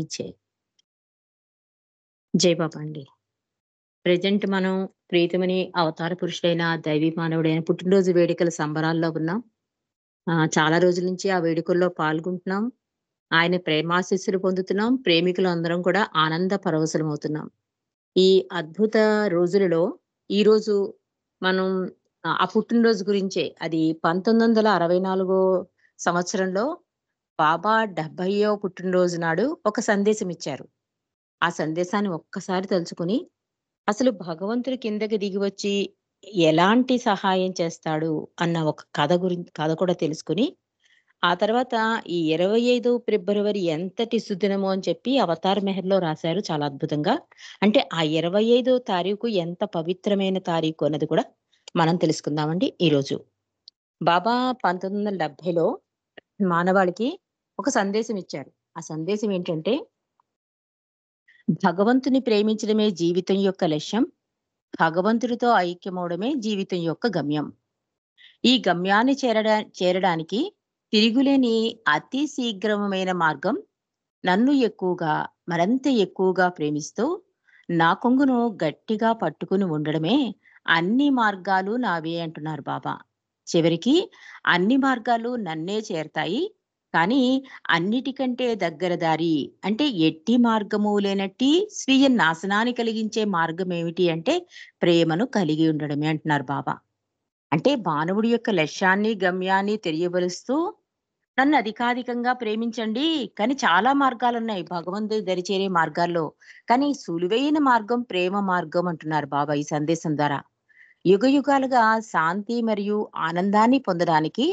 జై జై బాబా అండి. ప్రెజెంట్ మనం ప్రీతమని అవతార పురుషుడైన దైవీ మానవుడైన పుట్టినరోజు వేడుకల సంబరాల్లో ఉన్నాం. చాలా రోజుల నుంచి ఆ వేడుకల్లో పాల్గొంటున్నాం. ఆయన ప్రేమాశీస్సులు పొందుతున్నాం. ప్రేమికులందరం కూడా ఆనంద పరవశులమవుతున్నాం. ఈ అద్భుత రోజులలో ఈరోజు మనం ఆ పుట్టినరోజు గురించే అది 1964 సంవత్సరంలో బాబా 70వ పుట్టినరోజు నాడు ఒక సందేశం ఇచ్చారు. ఆ సందేశాన్ని ఒక్కసారి తలుచుకుని, అసలు భగవంతుడు కిందకి దిగి వచ్చి ఎలాంటి సహాయం చేస్తాడు అన్న ఒక కథ కూడా తెలుసుకొని, ఆ తర్వాత ఈ 25 ఫిబ్రవరి ఎంతటి సుదినమో అని చెప్పి 'అవతార్ మెహర్‌లో' రాశారు చాలా అద్భుతంగా. అంటే ఆ 25వ తారీఖు ఎంత పవిత్రమైన తారీఖు అన్నది కూడా మనం తెలుసుకుందామండి ఈరోజు. బాబా 1970లో మానవాళికి ఒక సందేశం ఇచ్చారు. ఆ సందేశం ఏంటంటే, భగవంతుని ప్రేమించడమే జీవితం యొక్క లక్ష్యం. భగవంతుడితో ఐక్యమవడమే జీవితం యొక్క గమ్యం. ఈ గమ్యాన్ని చేరడానికి తిరుగులేని అతి శీఘ్రమైన మార్గం నన్ను ఎక్కువగా, మరింత ఎక్కువగా ప్రేమిస్తూ, నా కొంగును గట్టిగా పట్టుకుని ఉండడమే. అన్ని మార్గాలు నావే అంటున్నారు బాబా. చివరికి అన్ని మార్గాలు నన్నే చేరతాయి. కానీ అన్నిటికంటే దగ్గర దారి అంటే ఎట్టి మార్గము లేనట్టి స్వీయ నాశనాన్ని కలిగించే మార్గం ఏమిటి అంటే ప్రేమను కలిగి ఉండడమే అంటున్నారు బాబా. అంటే మానవుడి యొక్క లక్ష్యాన్ని, గమ్యాన్ని తెలియబరుస్తూ నన్ను అధికాధికంగా ప్రేమించండి. కానీ చాలా మార్గాలున్నాయి భగవంతుడి దరి చేరే మార్గాల్లో. కానీ సులువైన మార్గం ప్రేమ మార్గం అంటున్నారు బాబా ఈ సందేశం ద్వారా. యుగయుగాలుగా శాంతి మరియు ఆనందాన్ని పొందడానికి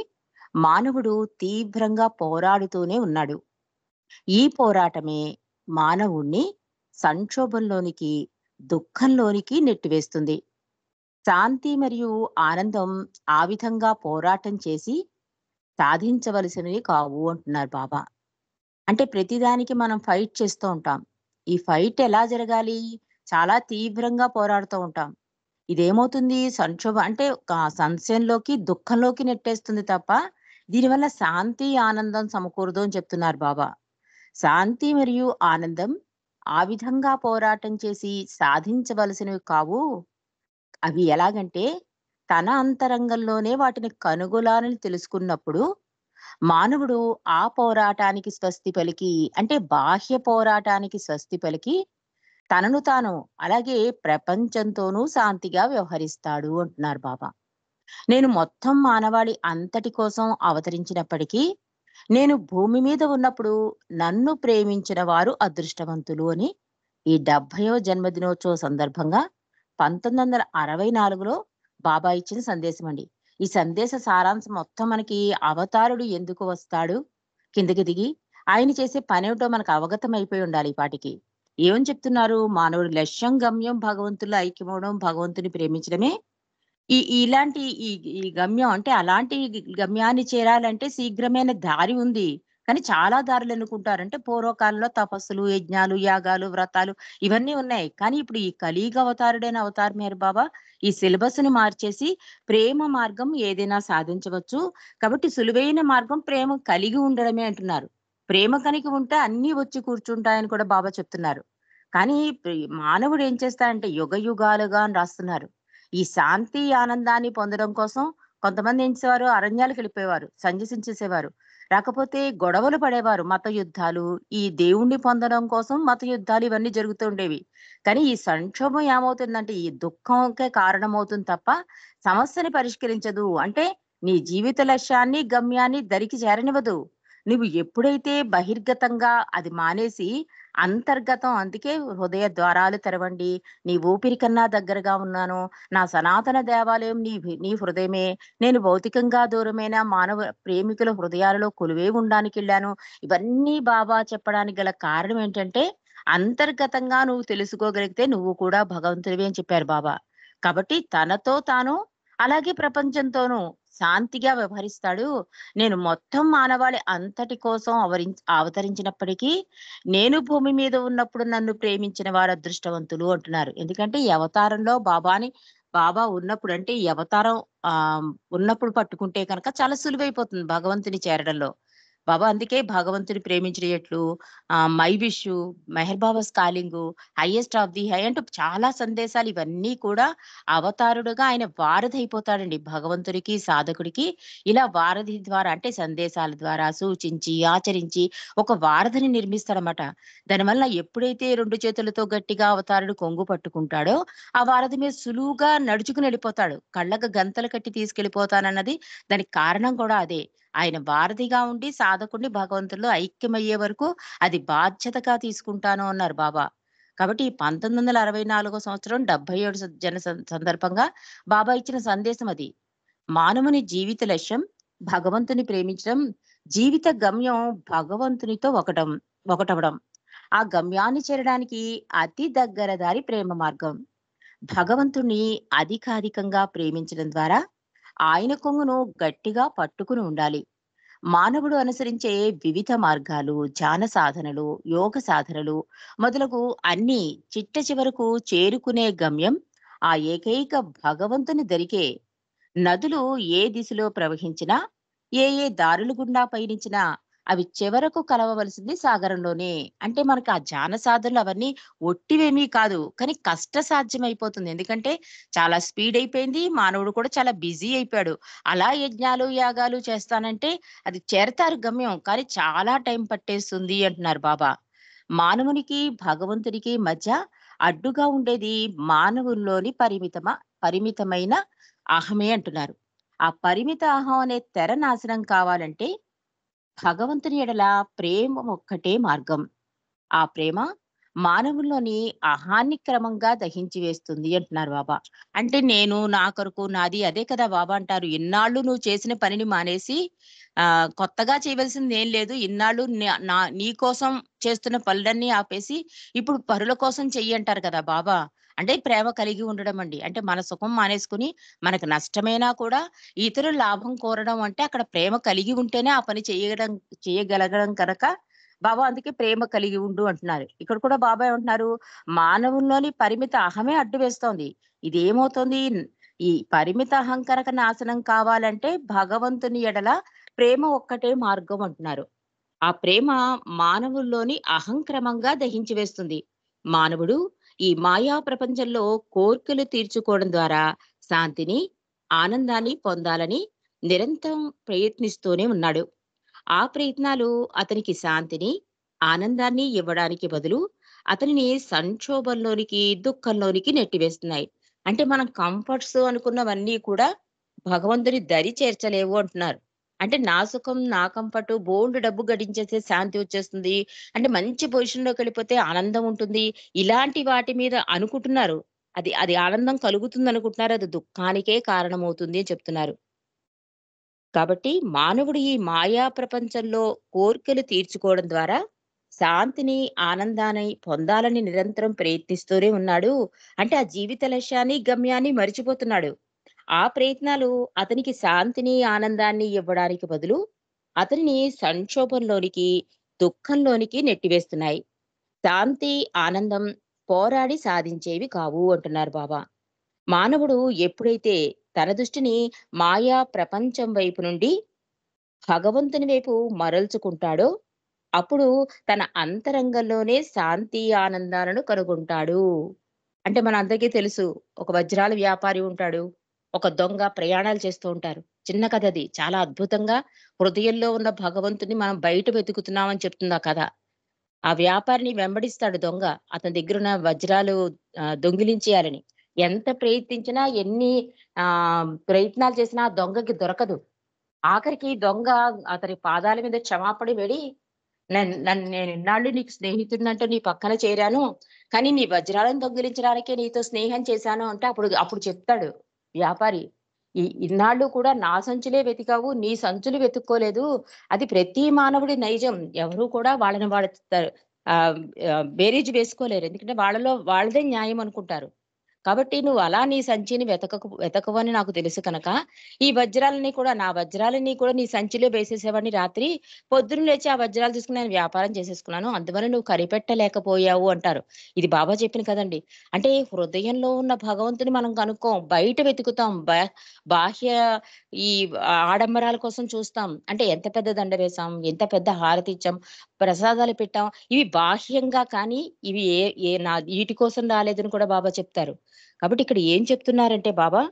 మానవుడు తీవ్రంగా పోరాడుతూనే ఉన్నాడు. ఈ పోరాటమే మానవుణ్ణి సంక్షోభంలోనికి, దుఃఖంలోనికి నెట్టివేస్తుంది. శాంతి మరియు ఆనందం ఆ విధంగా పోరాటం చేసి సాధించవలసినవి కావు అంటున్నారు బాబా. అంటే ప్రతిదానికి మనం ఫైట్ చేస్తూ ఉంటాం. ఈ ఫైట్ ఎలా జరగాలి? చాలా తీవ్రంగా పోరాడుతూ ఉంటాం. ఇదేమవుతుంది సంక్షోభం అంటే ఒక సంశయంలోకి, దుఃఖంలోకి నెట్టేస్తుంది తప్ప, దీనివల్ల శాంతి, ఆనందం సమకూరదు అని చెప్తున్నారు బాబా. శాంతి మరియు ఆనందం ఆ విధంగా పోరాటం చేసి సాధించవలసినవి కావు. అవి ఎలాగంటే, తన అంతరంగంలోనే వాటిని కనుగొనాలని తెలుసుకున్నప్పుడు, మానవుడు ఆ పోరాటానికి స్వస్తి పలికి అంటే బాహ్య పోరాటానికి స్వస్తి పలికి తనను తాను అలాగే ప్రపంచంతోనూ శాంతిగా వ్యవహరిస్తాడు అంటున్నారు బాబా. నేను మొత్తం మానవాళి అంతటి కోసం అవతరించినప్పటికీ, నేను భూమి మీద ఉన్నప్పుడు నన్ను ప్రేమించిన వారు అదృష్టవంతులు అని ఈ 70వ జన్మదినోత్సవ సందర్భంగా 1964లో బాబా ఇచ్చిన సందేశం అండి. ఈ సందేశ సారాంశం మొత్తం మనకి అవతారుడు ఎందుకు వస్తాడు కిందకి దిగి, ఆయన చేసే పనేమిటో మనకు అవగతం అయిపోయి ఉండాలి ఈ పాటికి. ఏమని చెప్తున్నారు? మానవుడి లక్ష్యం, గమ్యం భగవంతుల్లో ఐక్యమవడం, భగవంతుని ప్రేమించడమే. ఇలాంటి ఈ ఈ గమ్యం అంటే అలాంటి గమ్యాన్ని చేరాలంటే శీఘ్రమైన దారి ఉంది. కానీ చాలా దారులు ఎన్నుకుంటారు. అంటే పూర్వకాలంలో తపస్సులు, యజ్ఞాలు, యాగాలు, వ్రతాలు ఇవన్నీ ఉన్నాయి. కానీ ఇప్పుడు ఈ కలియుగ అవతారుడైన అవతార్ మెహర్ బాబా ఈ సిలబస్‌ని మార్చేసి ప్రేమ మార్గం ఏదైనా సాధించవచ్చు. కాబట్టి సులువైన మార్గం ప్రేమ కలిగి ఉండడమే అంటున్నారు. ప్రేమ కనుక ఉంటే అన్నీ వచ్చి కూర్చుంటాయని కూడా బాబా చెప్తున్నారు. కానీ మానవుడు ఏం చేస్తాడంటే యుగయుగాలుగా అని రాస్తున్నారు. ఈ శాంతి, ఆనందాన్ని పొందడం కోసం కొంతమంది ఏం చేసేవారు అరణ్యాలకెళ్ళిపోయేవారు. సన్యసించేసేవారు. రాకపోతే గొడవలు పడేవారు. మత యుద్ధాలు, ఈ దేవుణ్ణి పొందడం కోసం మత యుద్ధాలు ఇవన్నీ జరుగుతూ ఉండేవి. కానీ ఈ సంక్షోభం ఏమవుతుందంటే ఈ దుఃఖంకే కారణమవుతుంది తప్ప సమస్యని పరిష్కరించదు. అంటే నీ జీవిత లక్ష్యాన్ని, గమ్యాన్ని దరికి చేరనివ్వదు. నువ్వు ఎప్పుడైతే బహిర్గతంగా అది మానేసి అంతర్గతం అందుకే హృదయ ద్వారాలు తెరవండి. నీ ఊపిరి కన్నా దగ్గరగా ఉన్నాను. నా సనాతన దేవాలయం నీ హృదయమే. నేను భౌతికంగా దూరమైన మానవ ప్రేమికుల హృదయాలలో కొలువై ఉండడానికెళ్ళాను. ఇవన్నీ బాబా చెప్పడానికి గల కారణం ఏంటంటే, అంతర్గతంగా నువ్వు తెలుసుకోగలిగితే నువ్వు కూడా భగవంతుడివే అని చెప్పారు బాబా. కాబట్టి తనతో తాను అలాగే ప్రపంచంతోనూ శాంతిగా వ్యవహరిస్తాడు. నేను మొత్తం మానవాళి అంతటి కోసం అవతరించినప్పటికీ, నేను భూమి మీద ఉన్నప్పుడు నన్ను ప్రేమించిన వారు అదృష్టవంతులు అంటున్నారు. ఎందుకంటే ఈ అవతారంలో బాబా ఉన్నప్పుడు అంటే ఈ అవతారం ఉన్నప్పుడు పట్టుకుంటే కనుక చాలా సులువైపోతుంది భగవంతుని చేరడంలో. బాబా అందుకే భగవంతుని ప్రేమించిన ఎట్లు, 'my wish', 'Meher Baba's calling', 'highest of the high' అంటూ చాలా సందేశాలు ఇవన్నీ కూడా అవతారుడుగా ఆయన వారధైపోతాడండి భగవంతుడికి, సాధకుడికి. ఇలా వారధి ద్వారా అంటే సందేశాల ద్వారా సూచించి, ఆచరించి ఒక వారధిని నిర్మిస్తాడనమాట. దానివల్ల ఎప్పుడైతే 2 చేతులతో గట్టిగా అవతారుడు కొంగు పట్టుకుంటాడో, ఆ వారధి మీద సులువుగా నడుచుకుని వెళ్ళిపోతాడు. కళ్ళకు గంతలు కట్టి తీసుకెళ్ళిపోతానన్నది దానికి కారణం కూడా అదే. ఆయన వారధిగా ఉండి సాధకుడిని భగవంతుడిలో ఐక్యమయ్యే వరకు అది బాధ్యతగా తీసుకుంటాను అన్నారు బాబా. కాబట్టి ఈ 1964 సంవత్సరం 77 సందర్భంగా బాబా ఇచ్చిన సందేశం అది. మానవుని జీవిత లక్ష్యం భగవంతుని ప్రేమించడం, జీవిత గమ్యం భగవంతునితో ఒకటవడం. ఆ గమ్యాన్ని చేరడానికి అతి దగ్గర దారి ప్రేమ మార్గం. భగవంతుణ్ణి అధికాధికంగా ప్రేమించడం ద్వారా ఆయన కొంగును గట్టిగా పట్టుకుని ఉండాలి. మానవుడు అనుసరించే వివిధ మార్గాలు, ధ్యాన సాధనలు, యోగ సాధనలు మొదలగు అన్నీ చిట్ట చివరకు చేరుకునే గమ్యం ఆ ఏకైక భగవంతుని దరికే. నదులు ఏ దిశలో ప్రవహించినా, ఏ దారులు గుండా పయనించినా అవి చివరకు కలవవలసింది సాగరంలోనే. అంటే మనకు ఆ ధ్యాన సాధనలు అవన్నీ ఒట్టివేమీ కాదు. కానీ కష్టసాధ్యమైపోతుంది. ఎందుకంటే చాలా స్పీడ్ అయిపోయింది. మానవుడు కూడా చాలా బిజీ అయిపోయాడు. అలా యజ్ఞాలు, యాగాలు చేస్తానంటే అది చేరతారు గమ్యం. కానీ చాలా టైం పట్టేస్తుంది అంటున్నారు బాబా. మానవునికి, భగవంతునికి మధ్య అడ్డుగా ఉండేది మానవుల్లోని పరిమితమైన అహమే అంటున్నారు. ఆ పరిమిత అహం అనే తెర నాశనం కావాలంటే భగవంతుని ఎడల ప్రేమ ఒక్కటే మార్గం. ఆ ప్రేమ మానవుల్లోని అహాన్ని క్రమంగా దహించి వేస్తుంది అంటున్నారు బాబా. అంటే నేను, నా కొరకు, నాది అదే కదా బాబా అంటారు. ఇన్నాళ్ళు నువ్వు చేసిన పనిని మానేసి కొత్తగా చేయవలసిందేం లేదు. ఇన్నాళ్ళు నీ కోసం చేస్తున్న పనులన్నీ ఆపేసి ఇప్పుడు పరుల కోసం చెయ్యి అంటారు కదా బాబా. అంటే ప్రేమ కలిగి ఉండడం అండి. అంటే మన సుఖం మానేసుకుని మనకు నష్టమైనా కూడా ఇతరుల లాభం కోరడం అంటే అక్కడ ప్రేమ కలిగి ఉంటేనే ఆ పని చేయగలగడం కనుక బాబా అందుకే ప్రేమ కలిగి ఉండు అంటున్నారు. ఇక్కడ కూడా బాబా ఏమంటున్నారు? మానవుల్లోని పరిమిత అహమే అడ్డు వేస్తోంది. ఇదేమవుతుంది? ఈ పరిమిత అహంకరక నాశనం కావాలంటే భగవంతుని ఎడల ప్రేమ ఒక్కటే మార్గం అంటున్నారు. ఆ ప్రేమ మానవుల్లోని అహం క్రమంగా దహించి వేస్తుంది. మానవుడు ఈ మాయా ప్రపంచంలో కోర్కెలు తీర్చుకోవడం ద్వారా శాంతిని, ఆనందాన్ని పొందాలని నిరంతరం ప్రయత్నిస్తూనే ఉన్నాడు. ఆ ప్రయత్నాలు అతనికి శాంతిని, ఆనందాన్ని ఇవ్వడానికి బదులు అతనిని సంక్షోభంలోనికి, దుఃఖంలోనికి నెట్టివేస్తున్నాయి. అంటే మనం కంఫర్ట్స్ అనుకున్నవన్నీ కూడా భగవంతుని దరి చేర్చలేవు అంటున్నారు. అంటే నా సుఖం, నా కంఫర్ట్ బోలెడు డబ్బు గడించేస్తే శాంతి వచ్చేస్తుంది. అంటే మంచి పొజిషన్‌లోకెళ్ళిపోతే ఆనందం ఉంటుంది. ఇలాంటి వాటి మీద అనుకుంటున్నారు. అది అది ఆనందం కలుగుతుందనుకుంటున్నారు. అది దుఃఖానికే కారణమవుతుంది అని చెప్తున్నారు. కాబట్టి మానవుడు ఈ మాయా ప్రపంచంలో కోర్కెలు తీర్చుకోవడం ద్వారా శాంతిని, ఆనందాన్ని పొందాలని నిరంతరం ప్రయత్నిస్తూనే ఉన్నాడు. అంటే ఆ జీవిత లక్ష్యాన్ని, గమ్యాన్ని మరిచిపోతున్నాడు. ఆ ప్రయత్నాలు అతనికి శాంతిని, ఆనందాన్ని ఇవ్వడానికి బదులు అతనిని సంక్షోభంలోనికి, దుఃఖంలోనికి నెట్టివేస్తున్నాయి. శాంతి, ఆనందం పోరాడి సాధించేవి కావు అంటున్నారు బాబా. మానవుడు ఎప్పుడైతే తన దృష్టిని మాయా ప్రపంచం వైపు నుండి భగవంతుని వైపు మరల్చుకుంటాడో, అప్పుడు తన అంతరంగంలోనే శాంతి, ఆనందాలను కనుగొంటాడు. అంటే మనందరికీ తెలుసు. ఒక వజ్రాల వ్యాపారి ఉంటాడు. ఒక దొంగ ప్రయాణాలు చేస్తూ ఉంటారు. చిన్న కథది. చాలా అద్భుతంగా హృదయంలో ఉన్న భగవంతుడిని మనం బయట వెతుకుతున్నామని చెప్తుంది ఆ కథ. ఆ వ్యాపారిని వెంబడిస్తాడు దొంగ. అతని దగ్గరున్న వజ్రాలు దొంగిలించేయాలని. ఎంత ప్రయత్నించినా, ఎన్ని ప్రయత్నాలు చేసినా ఆ దొంగకి దొరకదు. ఆఖరికి దొంగ అతని పాదాల మీద క్షమాపణ వేడి, నేను ఇన్నాళ్ళు నీకు స్నేహితుడినంటూ నీ పక్కన చేరాను. కానీ నీ వజ్రాలను దొంగిలించడానికే నీతో స్నేహం చేశాను అంటే అప్పుడు చెప్తాడు వ్యాపారి. ఇన్నాళ్ళు కూడా నా సంచులే వెతికావు. నీ సంచులు వెతుక్కోలేదు. అది ప్రతి మానవుడి నైజం. ఎవరు కూడా వాళ్ళని వాళ్ళు ఆహ్, బేరీజు వేసుకోలేరు. ఎందుకంటే వాళ్ళలో వాళ్ళదే న్యాయం అనుకుంటారు. కాబట్టి నువ్వు అలా నీ సంచిని వెతకవని నాకు తెలుసు కనుక, ఈ వజ్రాలని కూడా నా వజ్రాలని కూడా నీ సంచిలో వేసేసేవాడిని రాత్రి. పొద్దున్న లేచి ఆ వజ్రాలు తీసుకొని నేను వ్యాపారం చేసేసుకున్నాను. అందువల్ల నువ్వు కనిపెట్టలేకపోయావు అంటారు. ఇది బాబా చెప్పిన కదండీ. అంటే హృదయంలో ఉన్న భగవంతుని మనం కనుక్కోం. బయట వెతుకుతాం. బాహ్య ఈ ఆడంబరాల కోసం చూస్తాం. అంటే ఎంత పెద్ద దండ వేశాం, ఎంత పెద్ద హారతిచ్చాం, ప్రసాదాలు పెట్టాం. ఇవి బాహ్యంగా కానీ, ఇవి ఏ ఏ నా ఈటి కోసం రాలేదని కూడా బాబా చెప్తారు. కాబట్టి ఇక్కడ ఏం చెప్తున్నారంటే బాబా,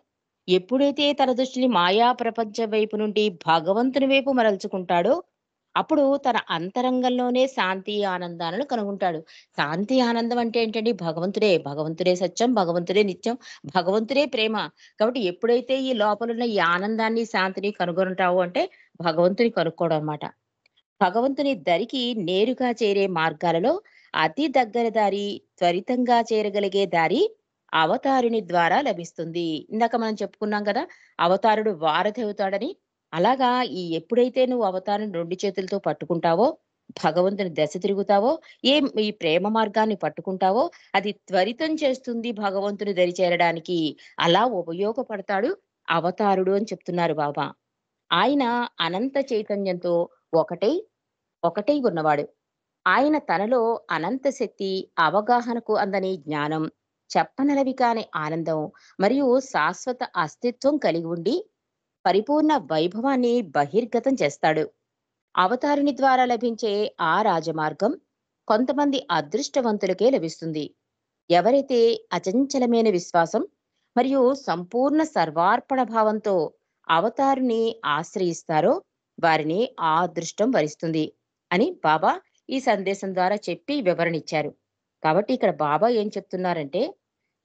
ఎప్పుడైతే తన దృష్టిని మాయా ప్రపంచం వైపు నుండి భగవంతుని వైపు మరల్చుకుంటాడో, అప్పుడు తన అంతరంగంలోనే శాంతి, ఆనందాలను కనుగొంటాడు. శాంతి, ఆనందం అంటే ఏంటండి? భగవంతుడే. భగవంతుడే సత్యం, భగవంతుడే నిత్యం, భగవంతుడే ప్రేమ. కాబట్టి ఎప్పుడైతే ఈ లోపలున్న ఈ ఆనందాన్ని, శాంతిని కనుగొంటావో అంటే భగవంతుని కనుక్కోవడం అన్నమాట. భగవంతుని దరికి నేరుగా చేరే మార్గాలలో అతి దగ్గర దారి, త్వరితంగా చేరగలిగే దారి అవతారుని ద్వారా లభిస్తుంది. ఇందాక మనం చెప్పుకున్నాం కదా! అవతారుడు వారధి అవుతాడని. అలాగా ఎప్పుడైతే నువ్వు అవతారాన్ని 2 చేతులతో పట్టుకుంటావో, భగవంతుని దశ తిరుగుతావో, ఈ ప్రేమ మార్గాన్ని పట్టుకుంటావో, అది త్వరితం చేస్తుంది భగవంతుని దరి చేరడానికి. అలా ఉపయోగపడతాడు అవతారుడు అని చెప్తున్నారు బాబా. ఆయన అనంత చైతన్యంతో ఒకటై ఒకటై ఉన్నవాడు. ఆయన తనలో అనంత శక్తి, అవగాహనకు అందని జ్ఞానం, చెప్పనలవి కాని ఆనందం మరియు శాశ్వత అస్తిత్వం కలిగి ఉండి, పరిపూర్ణ వైభవాన్ని బహిర్గతం చేస్తాడు. అవతారుని ద్వారా లభించే ఆ రాజమార్గం కొంతమంది అదృష్టవంతులకే లభిస్తుంది. ఎవరైతే అచంచలమైన విశ్వాసం మరియు సంపూర్ణ సర్వార్పణ భావంతో అవతారుని ఆశ్రయిస్తారో వారిని ఆ అదృష్టం వరిస్తుంది అని బాబా ఈ సందేశం ద్వారా చెప్పి వివరణిచ్చారు. కాబట్టి ఇక్కడ బాబా ఏం చెప్తున్నారంటే,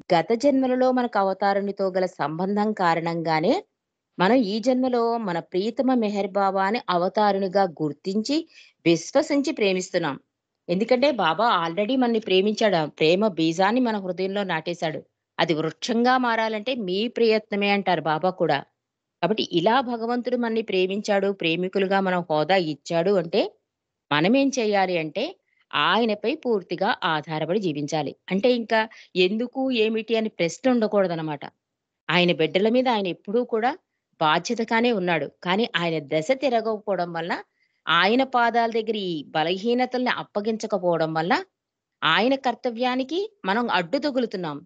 గత జన్మలలో మనకు అవతారునితో గల సంబంధం కారణంగానే మనం ఈ జన్మలో మన ప్రీతమ మెహర్ బాబాని అవతారునిగా గుర్తించి విశ్వసించి ప్రేమిస్తున్నాం. ఎందుకంటే బాబా ఆల్రెడీ మనని ప్రేమించాడు. ఆ ప్రేమ బీజాన్ని మన హృదయంలో నాటేశాడు. అది వృక్షంగా మారాలంటే మీ ప్రయత్నమే అంటారు బాబా కూడా. కాబట్టి ఇలా భగవంతుడు మనని ప్రేమించాడు, ప్రేమికులుగా మనం హోదా ఇచ్చాడు అంటే మనమేం చేయాలి అంటే ఆయనపై పూర్తిగా ఆధారపడి జీవించాలి. అంటే ఇంకా ఎందుకు, ఏమిటి అని ప్రశ్న ఉండకూడదనమాట. ఆయన బిడ్డల మీద ఆయన ఎప్పుడూ కూడా బాధ్యతగానే ఉన్నాడు. కానీ ఆయన దశ తిరగకపోవడం వల్ల, ఆయన పాదాల దగ్గర ఈ బలహీనతల్ని అప్పగించకపోవడం వల్ల, ఆయన కర్తవ్యానికి మనం అడ్డు తగులుతున్నాం.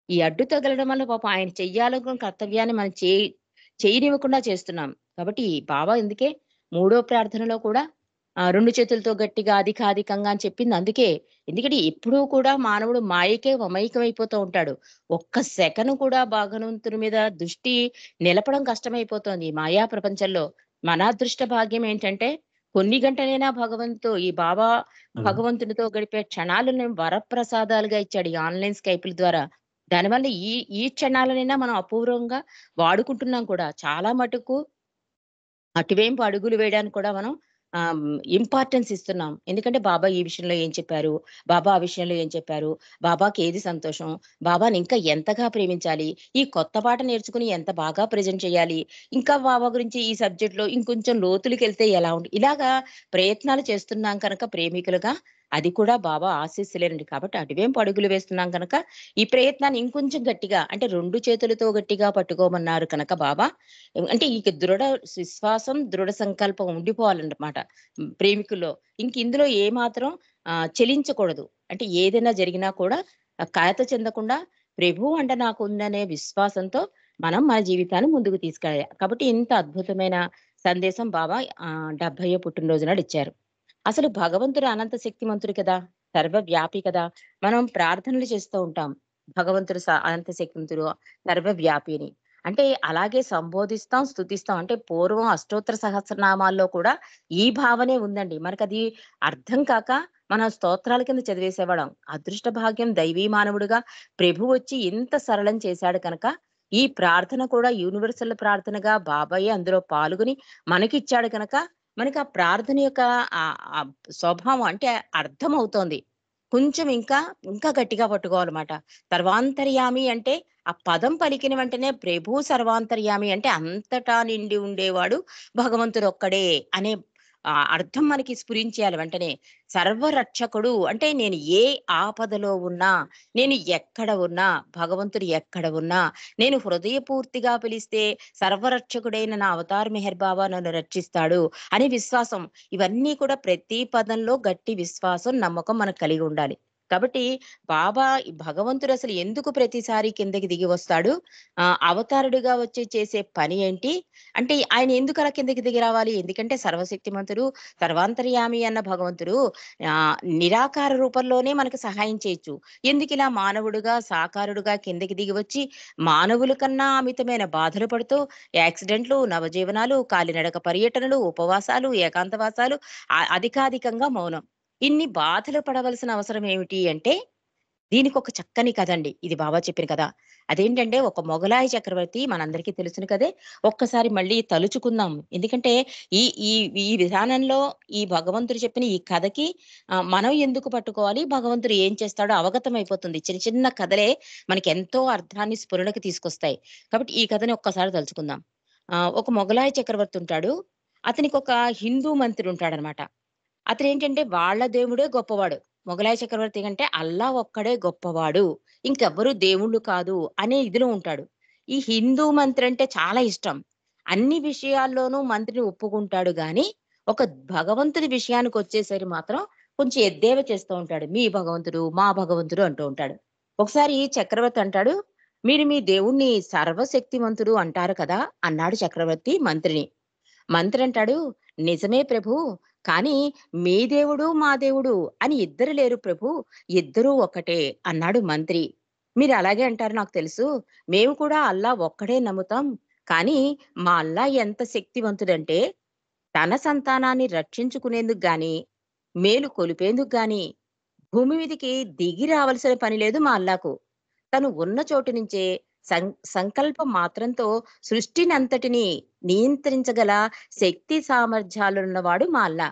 ఈ అడ్డు తగలడం వల్ల పాపం ఆయన చెయ్యాలనుకున్న కర్తవ్యాన్ని మనం చేయనివ్వకుండా చేస్తున్నాం. కాబట్టి బాబా అందుకే మూడో ప్రార్థనలో కూడా 2 చేతులతో గట్టిగా అధికాధికంగా అని చెప్పింది అందుకే. ఎందుకంటే ఎప్పుడూ కూడా మానవుడు మాయకే మమైకమైపోతూ ఉంటాడు. ఒక్క సెకను కూడా భగవంతుని మీద దృష్టి నిలపడం కష్టమైపోతోంది ఈ మాయా ప్రపంచంలో. మన అదృష్ట భాగ్యం ఏంటంటే కొన్ని గంటలైనా ఈ బాబా అవును. భగవంతునితో గడిపే క్షణాలను వరప్రసాదాలుగా ఇచ్చాడు ఈ ఆన్‌లైన్ స్కైపుల ద్వారా. దానివల్ల ఈ ఈ క్షణాలనైనా మనం అపూర్వంగా వాడుకుంటున్నాం కూడా. చాలా మటుకు అటువైపు అడుగులు వేయడానికి కూడా మనం ఇంపార్టెన్స్ ఇస్తున్నాం. ఎందుకంటే బాబా ఈ విషయంలో ఏం చెప్పారు? బాబా ఆ విషయంలో ఏం చెప్పారు? బాబాకి ఏది సంతోషం? బాబాని ఇంకా ఎంతగా ప్రేమించాలి? ఈ కొత్త పాట నేర్చుకుని ఎంత బాగా ప్రెజెంట్ చేయాలి? ఇంకా బాబా గురించి ఈ సబ్జెక్ట్‌లో ఇంకొంచెం లోతులకెళ్తే ఎలా ఇలాగా ప్రయత్నాలు చేస్తున్నాం కనుక ప్రేమికులుగా అది కూడా బాబా ఆశీస్సులేనండి. కాబట్టి అటువైపు అడుగులు వేస్తున్నాం గనక ఈ ప్రయత్నాన్ని ఇంకొంచెం గట్టిగా అంటే 2 చేతులతో గట్టిగా పట్టుకోమన్నారు కనుక బాబా అంటే ఇక విశ్వాసం, దృఢ సంకల్పం ఉండిపోవాలన్నమాట ప్రేమికుల్లో. ఇందులో ఏమాత్రం చలించకూడదు. అంటే ఏదైనా జరిగినా కూడా కలత చెందకుండా ప్రభువు అండ నాకుందనే విశ్వాసంతో మనం మన జీవితాన్ని ముందుకు తీసుకెళ్ళాలి. కాబట్టి ఇంత అద్భుతమైన సందేశం బాబా 70వ పుట్టినరోజు నాడు ఇచ్చారు. అసలు భగవంతుడు అనంత శక్తిమంతుడు కదా! సర్వవ్యాపి కదా! మనం ప్రార్థనలు చేస్తూ ఉంటాం. భగవంతుడు అనంత శక్తిమంతుడు, సర్వవ్యాపి అని. అంటే అలాగే సంబోధిస్తాం, స్తుతిస్తాం. అంటే పూర్వం అష్టోత్తర సహస్రనామాల్లో కూడా ఈ భావనే ఉందండి. మనకది అర్థం కాక మనం స్తోత్రాల కింద చదివేసేవాళ్ళం. అదృష్ట భాగ్యం దైవీ మానవుడిగా ప్రభువొచ్చి ఇంత సరళం చేశాడు కనుక, ఈ ప్రార్థన కూడా యూనివర్సల్ ప్రార్థనగా బాబాయే అందులో పాల్గొని మనకిచ్చాడు గనక, మనకి ఆ ప్రార్థన యొక్క స్వభావం అంటే అర్థమవుతోంది. కొంచెం ఇంకా గట్టిగా పట్టుకోవాలమాట. సర్వాంతర్యామి అంటే ఆ పదం పలికిన వెంటనే ప్రభు సర్వాంతర్యామి అంటే అంతటా నిండి ఉండేవాడు భగవంతుడొక్కడే అనే అర్థం మనకి స్ఫురించేయాలి వెంటనే. సర్వరక్షకుడు అంటే నేను ఏ ఆపదలో ఉన్నా, నేను ఎక్కడ ఉన్నా, భగవంతుడు ఎక్కడ ఉన్నా, నేను హృదయపూర్తిగా పిలిస్తే సర్వరక్షకుడైన నా అవతార్ మెహర్ బాబా నన్ను రక్షిస్తాడు అనే విశ్వాసం. ఇవన్నీ కూడా ప్రతి పదంలో గట్టి విశ్వాసం, నమ్మకం మనకు కలిగి ఉండాలి. కాబట్టి బాబా ఈ భగవంతుడు అసలు ఎందుకు ప్రతిసారి కిందకి దిగి వస్తాడు? అవతారుడిగా వచ్చి చేసే పని ఏంటి? అంటే ఆయన ఎందుకు అలా కిందకి దిగి రావాలి? ఎందుకంటే సర్వశక్తిమంతుడు, సర్వాంతర్యామి అన్న భగవంతుడు నిరాకార రూపంలోనే మనకు సహాయం చేయొచ్చు. ఎందుకిలా మానవుడుగా, సాకారుడుగా కిందకి దిగి వచ్చి, మానవుల కన్నా అమితమైన బాధలు పడుతూ, యాక్సిడెంట్లు, నవజీవనాలు, కాలినడక పర్యటనలు, ఉపవాసాలు, ఏకాంతవాసాలు, అధికాధికంగా మౌనం. ఇన్ని బాధలు పడవలసిన అవసరం ఏమిటి అంటే, దీనికొక చక్కని కథండి. ఇది బాబా చెప్పిన కథ. అదేంటంటే, ఒక మొగలాయి చక్రవర్తి మనందరికీ తెలిసిన కథే. ఒక్కసారి మళ్ళీ తలుచుకుందాం. ఎందుకంటే, ఈ ఈ ఈ విధానంలో ఈ భగవంతుడు చెప్పిన ఈ కథకి మనం ఎందుకు పట్టుకోవాలి, భగవంతుడు ఏం చేస్తాడో అవగతమైపోతుంది. చిన్న చిన్న కథలే మనకెంతో అర్థాన్ని స్ఫురణకు తీసుకొస్తాయి. కాబట్టి ఈ కథని ఒక్కసారి తలుచుకుందాం. ఒక మొగలాయి చక్రవర్తి ఉంటాడు. అతనికొక హిందూ మంత్రి ఉంటాడనమాట. అతనేంటంటే వాళ్ళ దేవుడే గొప్పవాడు. మొగలాయి చక్రవర్తి కంటే అల్లా ఒక్కడే గొప్పవాడు. ఇంకెవ్వరు దేవుళ్ళు కాదు అనే ఇదిలో ఉంటాడు. ఈ హిందూ మంత్రి అంటే చాలా ఇష్టం. అన్ని విషయాల్లోనూ మంత్రిని ఒప్పుకుంటాడు గానీ, ఒక భగవంతుడి విషయానికొచ్చేసరి మాత్రం కొంచెం ఎద్దేవా చేస్తూ ఉంటాడు. మీ భగవంతుడు, మా భగవంతుడు అంటూ ఉంటాడు. ఒకసారి చక్రవర్తి అంటాడు, "మీరు మీ దేవుణ్ణి సర్వశక్తిమంతుడు అంటారు కదా!" అన్నాడు చక్రవర్తి మంత్రిని. మంత్రంటాడు, "నిజమే ప్రభూ! కానీ మీ దేవుడు, మా దేవుడు అని ఇద్దరు లేరు ప్రభూ! ఇద్దరూ ఒక్కటే" అన్నాడు మంత్రి. "మీరు అలాగే అంటారు నాకు తెలుసు. మేము కూడా అల్లా ఒక్కడే నమ్ముతాం. కానీ మా అల్లా ఎంత శక్తివంతుడంటే, తన సంతానాన్ని రక్షించుకునేందుకు గాని, మేలు కొలిపేందుకు గాని, భూమి మీదకి దిగి రావాల్సిన పని లేదు మా అల్లాకు. తను ఉన్న చోటు నుంచే సం సంకల్ప మాత్రంతో సృష్టినంతటిని నియంత్రించగల శక్తి సామర్థ్యాలున్నవాడు మా అల్లా.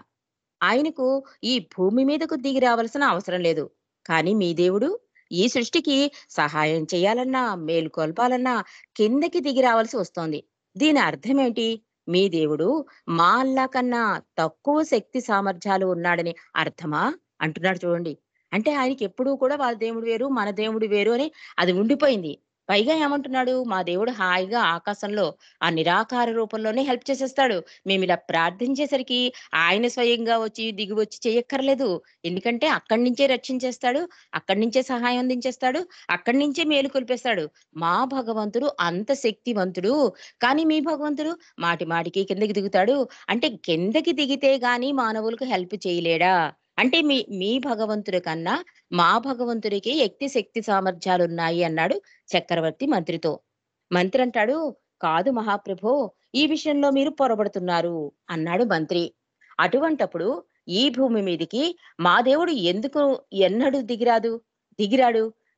ఆయనకు ఈ భూమి మీదకు దిగి రావాల్సిన అవసరం లేదు. కానీ మీ దేవుడు ఈ సృష్టికి సహాయం చేయాలన్నా, మేలుకొల్పాలన్నా కిందకి దిగి రావాల్సి వస్తోంది. దీని అర్థమేంటి? మీ దేవుడు మా అల్లా కన్నా తక్కువ శక్తి సామర్థ్యాలు ఉన్నాడని అర్థమా? అంటున్నాడు చూడండి. అంటే ఆయనకెప్పుడూ కూడా వాళ్ళ దేవుడు వేరు, మన దేవుడు వేరు అని అది ఉండిపోయింది. పైగా ఏమంటున్నాడు? మా దేవుడు హాయిగా ఆకాశంలో ఆ నిరాకార రూపంలోనే హెల్ప్ చేసేస్తాడు. మేమిలా ప్రార్థించేసరికి ఆయన స్వయంగా వచ్చి, దిగివచ్చి చెయ్యక్కర్లేదు. ఎందుకంటే అక్కడి నుంచే రక్షించేస్తాడు. అక్కడి నుంచే సహాయం అందించేస్తాడు. అక్కడి నుంచే మేలుకొల్పేస్తాడు. మా భగవంతుడు అంత శక్తివంతుడు. కానీ మీ భగవంతుడు మాటి మాటికి కిందకి దిగుతాడు. అంటే కిందకి దిగితే గాని మానవులకు హెల్ప్ చేయలేడా? అంటే మీ భగవంతుడి కన్నా మా భగవంతుడికి శక్తి సామర్థ్యాలున్నాయి అన్నాడు చక్రవర్తి మంత్రితో. మంత్రి అంటాడు, "కాదు మహాప్రభో! ఈ విషయంలో మీరు పొరబడుతున్నారు" అన్నాడు మంత్రి. "అటువంటప్పుడు ఈ భూమి మీదికి మా దేవుడు ఎందుకు ఎన్నడూ దిగిరాడు.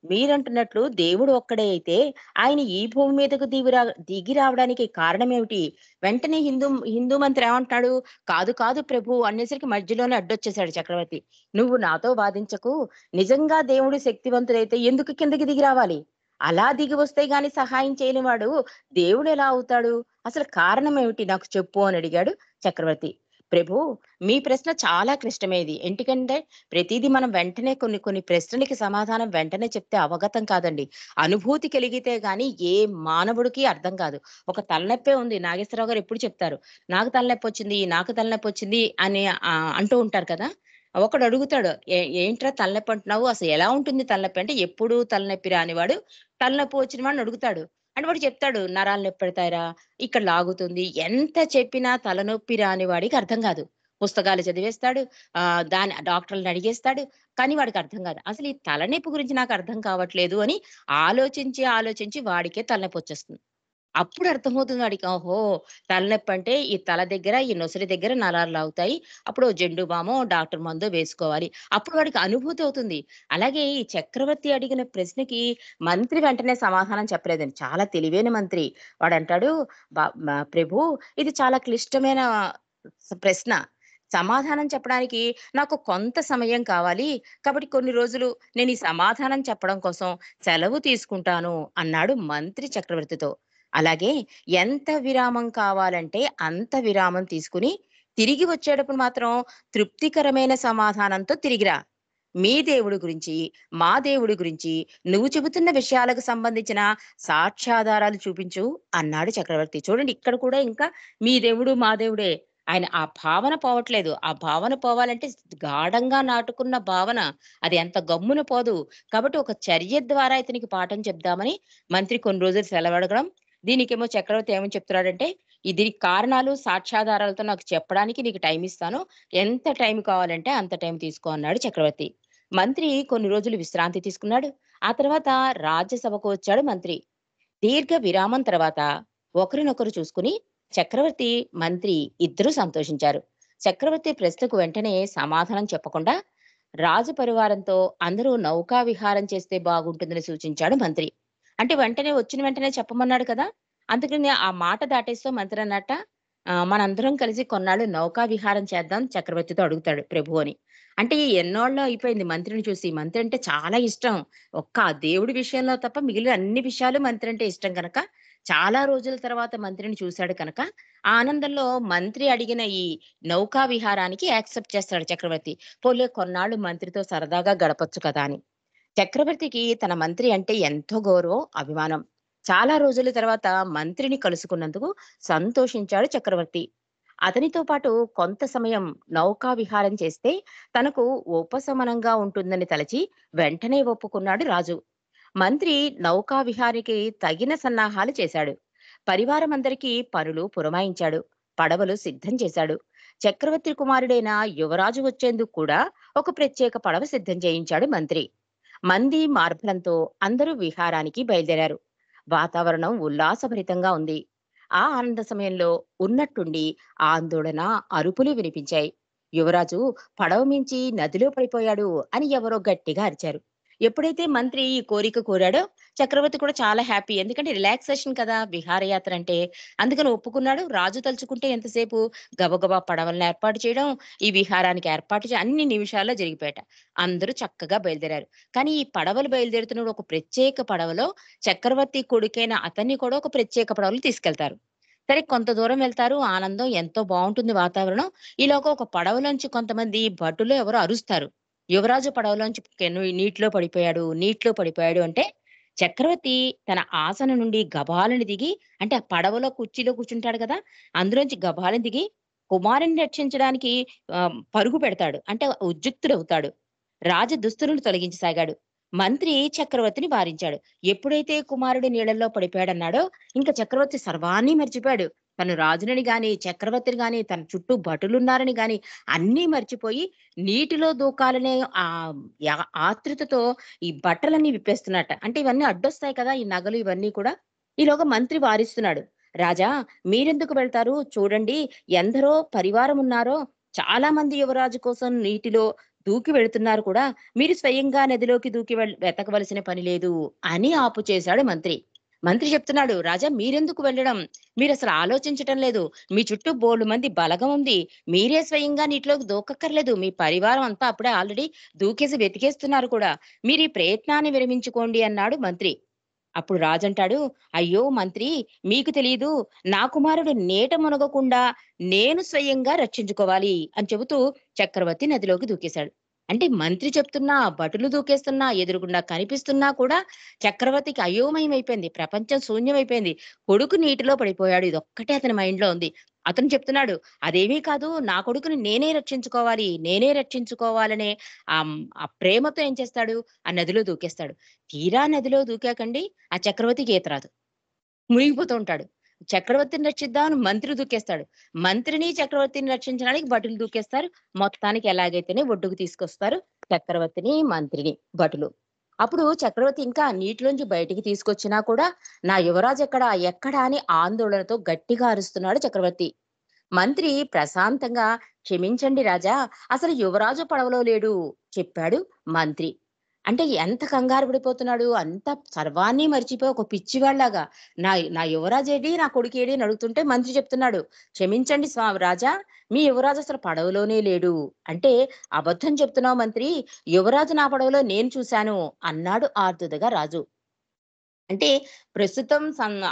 మీరంటున్నట్లు దేవుడు ఒక్కడే అయితే ఆయన ఈ భూమి మీదకు దిగి రావడానికి కారణమేమిటి?" వెంటనే హిందూ మంత్రి ఏమంటున్నాడు, "కాదు కాదు ప్రభూ" అనేసరికి మధ్యలోనే అడ్డొచ్చేసాడు చక్రవర్తి. "నువ్వు నాతో వాదించకు. నిజంగా దేవుడు శక్తివంతుడైతే ఎందుకు కిందకి దిగి రావాలి? అలా దిగి వస్తే గాని సహాయం చేయనివాడు దేవుడెలా అవుతాడు? అసలు కారణమేమిటి నాకు చెప్పు" అని అడిగాడు చక్రవర్తి. "ప్రభూ, మీ ప్రశ్న చాలా క్లిష్టమైనది. ఎందుకంటే ప్రతీదీ మనం వెంటనే కొన్ని కొన్ని ప్రశ్నలకి సమాధానం వెంటనే చెప్తే అవగతం కాదండి. అనుభూతి కలిగితే గాని ఏ మానవుడికి అర్థం కాదు. ఒక తలనొప్పే ఉంది నాగేశ్వరరావు గారు ఎప్పుడు చెప్తారు. నాకు తలనొప్పొచ్చింది" అని అంటూ ఉంటారు కదా! ఒకడు అడుగుతాడు, ఏంట్రా తలనొప్పి అంటున్నావు? అసలు ఎలా ఉంటుంది తలనొప్పి? అంటే ఎప్పుడూ తలనొప్పి రానివాడు తలనొప్పి వచ్చిన వాడిని అడుగుతాడు. అంటే వాడు చెప్తాడు, "నరాలు నొప్పెడతాయిరా, ఇక్కడ లాగుతుంది." ఎంత చెప్పినా తలనొప్పి రాని వాడికి అర్థం కాదు. పుస్తకాలు చదివేస్తాడు. దాని డాక్టర్‌లని అడిగేస్తాడు. కానీ వాడికి అర్థం కాదు. అసలు ఈ తలనొప్పి గురించి నాకు అర్థం కావట్లేదు అని ఆలోచించి వాడికే తలనొప్పొచ్చేస్తుంది. అప్పుడు అర్థమవుతుంది వాడికి. ఓహో! తలనొప్పంటే ఈ తల దగ్గర, ఈ నొసలి దగ్గర నరాలు లాగుతాయి. అప్పుడు ఓ జెండు బామో, డాక్టర్ మందో వేసుకోవాలి. అప్పుడు వాడికి అనుభూతి అవుతుంది. అలాగే ఈ చక్రవర్తి అడిగిన ప్రశ్నకి మంత్రి వెంటనే సమాధానం చెప్పలేదండి. చాలా తెలివైన మంత్రి. వాడంటాడు, ప్రభూ, ఇది చాలా క్లిష్టమైన ప్రశ్న. సమాధానం చెప్పడానికి నాకు కొంత సమయం కావాలి. కాబట్టి కొన్ని రోజులు నేను ఈ సమాధానం చెప్పడం కోసం సెలవు తీసుకుంటాను" అన్నాడు మంత్రి చక్రవర్తితో. అలాగే ఎంత విరామం కావాలంటే అంత విరామం తీసుకుని, తిరిగి వచ్చేటప్పుడు మాత్రం తృప్తికరమైన సమాధానంతో తిరిగి రా. మీ దేవుడి గురించి, మా దేవుడి గురించి నువ్వు చెబుతున్న విషయాలకు సంబంధించిన సాక్ష్యాధారాలు చూపించు అన్నాడు చక్రవర్తి. చూడండి ఇక్కడ కూడా ఇంకా మీ దేవుడు, మా దేవుడే. ఆయన ఆ భావన పోవట్లేదు. ఆ భావన పోవాలంటే గాఢంగా నాటుకున్న భావన. అది ఎంత గమ్మున పోదు. కాబట్టి ఒక చర్య ద్వారా ఇతనికి పాఠం చెప్దామని మంత్రి కొన్ని రోజులు సెలవడగడం. దీనికేమో చక్రవర్తి ఏమని చెప్తున్నాడంటే, దీనికి కారణాలు, సాక్ష్యాధారాలతో నాకు చెప్పడానికి నీకు టైమ్ ఇస్తాను. ఎంత టైం కావాలంటే అంత టైం తీసుకో అన్నాడు చక్రవర్తి. మంత్రి కొన్ని రోజులు విశ్రాంతి తీసుకున్నాడు. ఆ తర్వాత రాజ్యసభకు వచ్చాడు మంత్రి. దీర్ఘ విరామం తర్వాత ఒకరినొకరు చూసుకుని చక్రవర్తి, మంత్రి ఇద్దరూ సంతోషించారు. చక్రవర్తి ప్రశ్నకు వెంటనే సమాధానం చెప్పకుండా రాజు పరివారంతో అందరూ నౌకా విహారం చేస్తే బాగుంటుందని సూచించాడు మంత్రి. అంటే వెంటనే వచ్చిన వెంటనే చెప్పమన్నాడు కదా! అందుకని ఆ మాట దాటేస్తూ మంత్రి అన్నట్ట, మనందరం కలిసి కొన్నాళ్ళు నౌకా విహారం చేద్దాం చక్రవర్తితో అడుగుతాడు ప్రభు అని. అంటే ఎన్నోళ్ళో అయిపోయింది మంత్రిని చూసి. మంత్రి అంటే చాలా ఇష్టం. ఒక్క ఆ దేవుడి విషయంలో తప్ప మిగిలిన అన్ని విషయాలు మంత్రి అంటే ఇష్టం గనక, చాలా రోజుల తర్వాత మంత్రిని చూసాడు కనుక, ఆ ఆనందంలో మంత్రి అడిగిన ఈ నౌకా విహారానికి యాక్సెప్ట్ చేస్తాడు చక్రవర్తి. పోన్లే కొన్నాళ్ళు మంత్రితో సరదాగా గడపొచ్చు కదా అని. చక్రవర్తికి తన మంత్రి అంటే ఎంతో గౌరవం, అభిమానం. చాలా రోజుల తర్వాత మంత్రిని కలుసుకున్నందుకు సంతోషించాడు చక్రవర్తి. అతనితో పాటు కొంత సమయం నౌకా విహారం చేస్తే తనకు ఉపశమనంగా ఉంటుందని తలచి వెంటనే ఒప్పుకున్నాడు రాజు. మంత్రి నౌకా విహారికి తగిన సన్నాహాలు చేశాడు. పరివారమందరికీ పనులు పురమాయించాడు. పడవలు సిద్ధం చేశాడు. చక్రవర్తి కుమారుడైన యువరాజు వచ్చేందుకు కూడా ఒక ప్రత్యేక పడవ సిద్ధం చేయించాడు మంత్రి. మంది మార్బలంతో అందరూ విహారానికి బయలుదేరారు. వాతావరణం ఉల్లాసభరితంగా ఉంది. ఆ ఆనంద సమయంలో ఉన్నట్టుండి ఆందోళన, అరుపులు వినిపించాయి. యువరాజు పడవ మించి నదిలో పడిపోయాడు అని ఎవరో గట్టిగా అరిచారు. ఎప్పుడైతే మంత్రి ఈ కోరిక కోరాడో చక్రవర్తి కూడా చాలా హ్యాపీ. ఎందుకంటే రిలాక్సేషన్ కదా విహారయాత్ర అంటే. అందుకని ఒప్పుకున్నాడు. రాజు తలుచుకుంటే ఎంతసేపు గబగబా పడవలను ఏర్పాటు చేయడం, ఈ విహారానికి ఏర్పాటు అన్ని నిమిషాల్లో జరిగిపోయాట. అందరూ చక్కగా బయలుదేరారు. కానీ ఈ పడవలు బయలుదేరుతున్నప్పుడు ఒక ప్రత్యేక పడవలో చక్రవర్తి కొడుకైన అతన్ని కూడా ఒక ప్రత్యేక పడవలో తీసుకెళ్తారు. సరే కొంత దూరం వెళ్తారు. ఆనందం ఎంతో బావుంటుంది వాతావరణం. ఈలోగా ఒక పడవలోంచి కొంతమంది భటులు ఎవరో అరుస్తారు. యువరాజు పడవలోంచి నీటిలో పడిపోయాడు, నీటిలో పడిపోయాడు అంటే చక్రవర్తి తన ఆసనం నుండి గభాలని దిగి, అంటే ఆ పడవలో కుర్చీలో కూర్చుంటాడు కదా! అందులోంచి గభాలని దిగి కుమారుడిని రక్షించడానికి పరుగు పెడతాడు. అంటే ఉద్యుక్తుడవుతాడు. రాజ దుస్తులను తొలగించసాగాడు. మంత్రి చక్రవర్తిని వారించాడు. ఎప్పుడైతే కుమారుడు నీళ్ళల్లో పడిపోయాడన్నాడో, ఇంక చక్రవర్తి సర్వాన్ని మర్చిపోయాడు. తను రాజునని గాని, చక్రవర్తిని గాని, తన చుట్టూ భటులున్నారని గాని అన్నీ మర్చిపోయి నీటిలో దూకాలనే యా ఆతృతతో ఈ బట్టలన్నీ విప్పేస్తున్నట్ట. అంటే ఇవన్నీ అడ్డొస్తాయి కదా! ఈ నగలు ఇవన్నీ కూడా. ఈలోగా మంత్రి వారిస్తున్నాడు. రాజా, మీరెందుకు వెళ్తారు? చూడండి ఎందరో పరివారం ఉన్నారో, చాలా మంది యువరాజు కోసం నీటిలో దూకి వెళుతున్నారు కూడా. మీరు స్వయంగా నదిలోకి దూకి వెతకవలసిన పని లేదు అని ఆపు చేశాడు మంత్రి. మంత్రి చెప్తున్నాడు, రాజా మీరెందుకు వెళ్ళడం? మీరసలు ఆలోచించటం లేదు. మీ చుట్టూ బోలెడు మంది బలగం ఉంది. మీరే స్వయంగా నీటిలోకి దూకక్కర్లేదు. మీ పరివారం అంతా అప్పుడే ఆల్రెడీ దూకేసి వెతికేస్తున్నారు కూడా. మీరు ఈ ప్రయత్నాన్ని విరమించుకోండి అన్నాడు మంత్రి. అప్పుడు రాజంటాడు, అయ్యో మంత్రి, మీకు తెలీదు, నా కుమారుడు నీట మునగకుండా నేను స్వయంగా రక్షించుకోవాలి అని చెబుతూ చక్రవర్తి నదిలోకి దూకేశాడు. అంటే మంత్రి చెప్తున్నా, భటులు దూకేస్తున్నా, ఎదురుగుండా కనిపిస్తున్నా కూడా చక్రవర్తికి అయోమయం అయిపోయింది. ప్రపంచం శూన్యమైపోయింది. కొడుకు నీటిలో పడిపోయాడు. ఇదొక్కటే అతని మైండ్‌లో ఉంది. అతను చెప్తున్నాడు, అదేమీ కాదు, నా కొడుకుని నేనే రక్షించుకోవాలి, నేనే రక్షించుకోవాలనే ఆ ప్రేమతో ఏం చేస్తాడు, ఆ నదిలో దూకేస్తాడు. తీరా నదిలో దూకాకండి ఆ చక్రవర్తికి ఈత రాదు. మునిగిపోతూ ఉంటాడు. చక్రవర్తిని రక్షిద్దామని మంత్రి దూకేస్తాడు. మంత్రిని, చక్రవర్తిని రక్షించడానికి భటులు దూకేస్తారు. మొత్తానికి ఎలాగైతేనే ఒడ్డుకు తీసుకొస్తారు చక్రవర్తిని, మంత్రిని, భటులు. అప్పుడు చక్రవర్తి ఇంకా నీటిలోంచి బయటికి తీసుకొచ్చినా కూడా, నా యువరాజు ఎక్కడా? ఎక్కడా? అని ఆందోళనతో గట్టిగా అరుస్తున్నాడు చక్రవర్తి. మంత్రి ప్రశాంతంగా, క్షమించండి రాజా, అసలు యువరాజు పడవలో లేడు చెప్పాడు మంత్రి. అంటే ఎంత కంగారు పడిపోతున్నాడు. అంత సర్వాన్ని మర్చిపోయి ఒక పిచ్చివాడిలాగా, నా నా యువరాజేడి, నా కొడుకేడి అని అడుగుతుంటే మంత్రి చెప్తున్నాడు, క్షమించండి రాజా, మీ యువరాజు అసలు పడవలోనే లేడు. అంటే అబద్ధం చెప్తున్నావు మంత్రి, యువరాజు నా పడవలో నేను చూశాను అన్నాడు ఆర్దుదగా రాజు. అంటే ప్రస్తుతం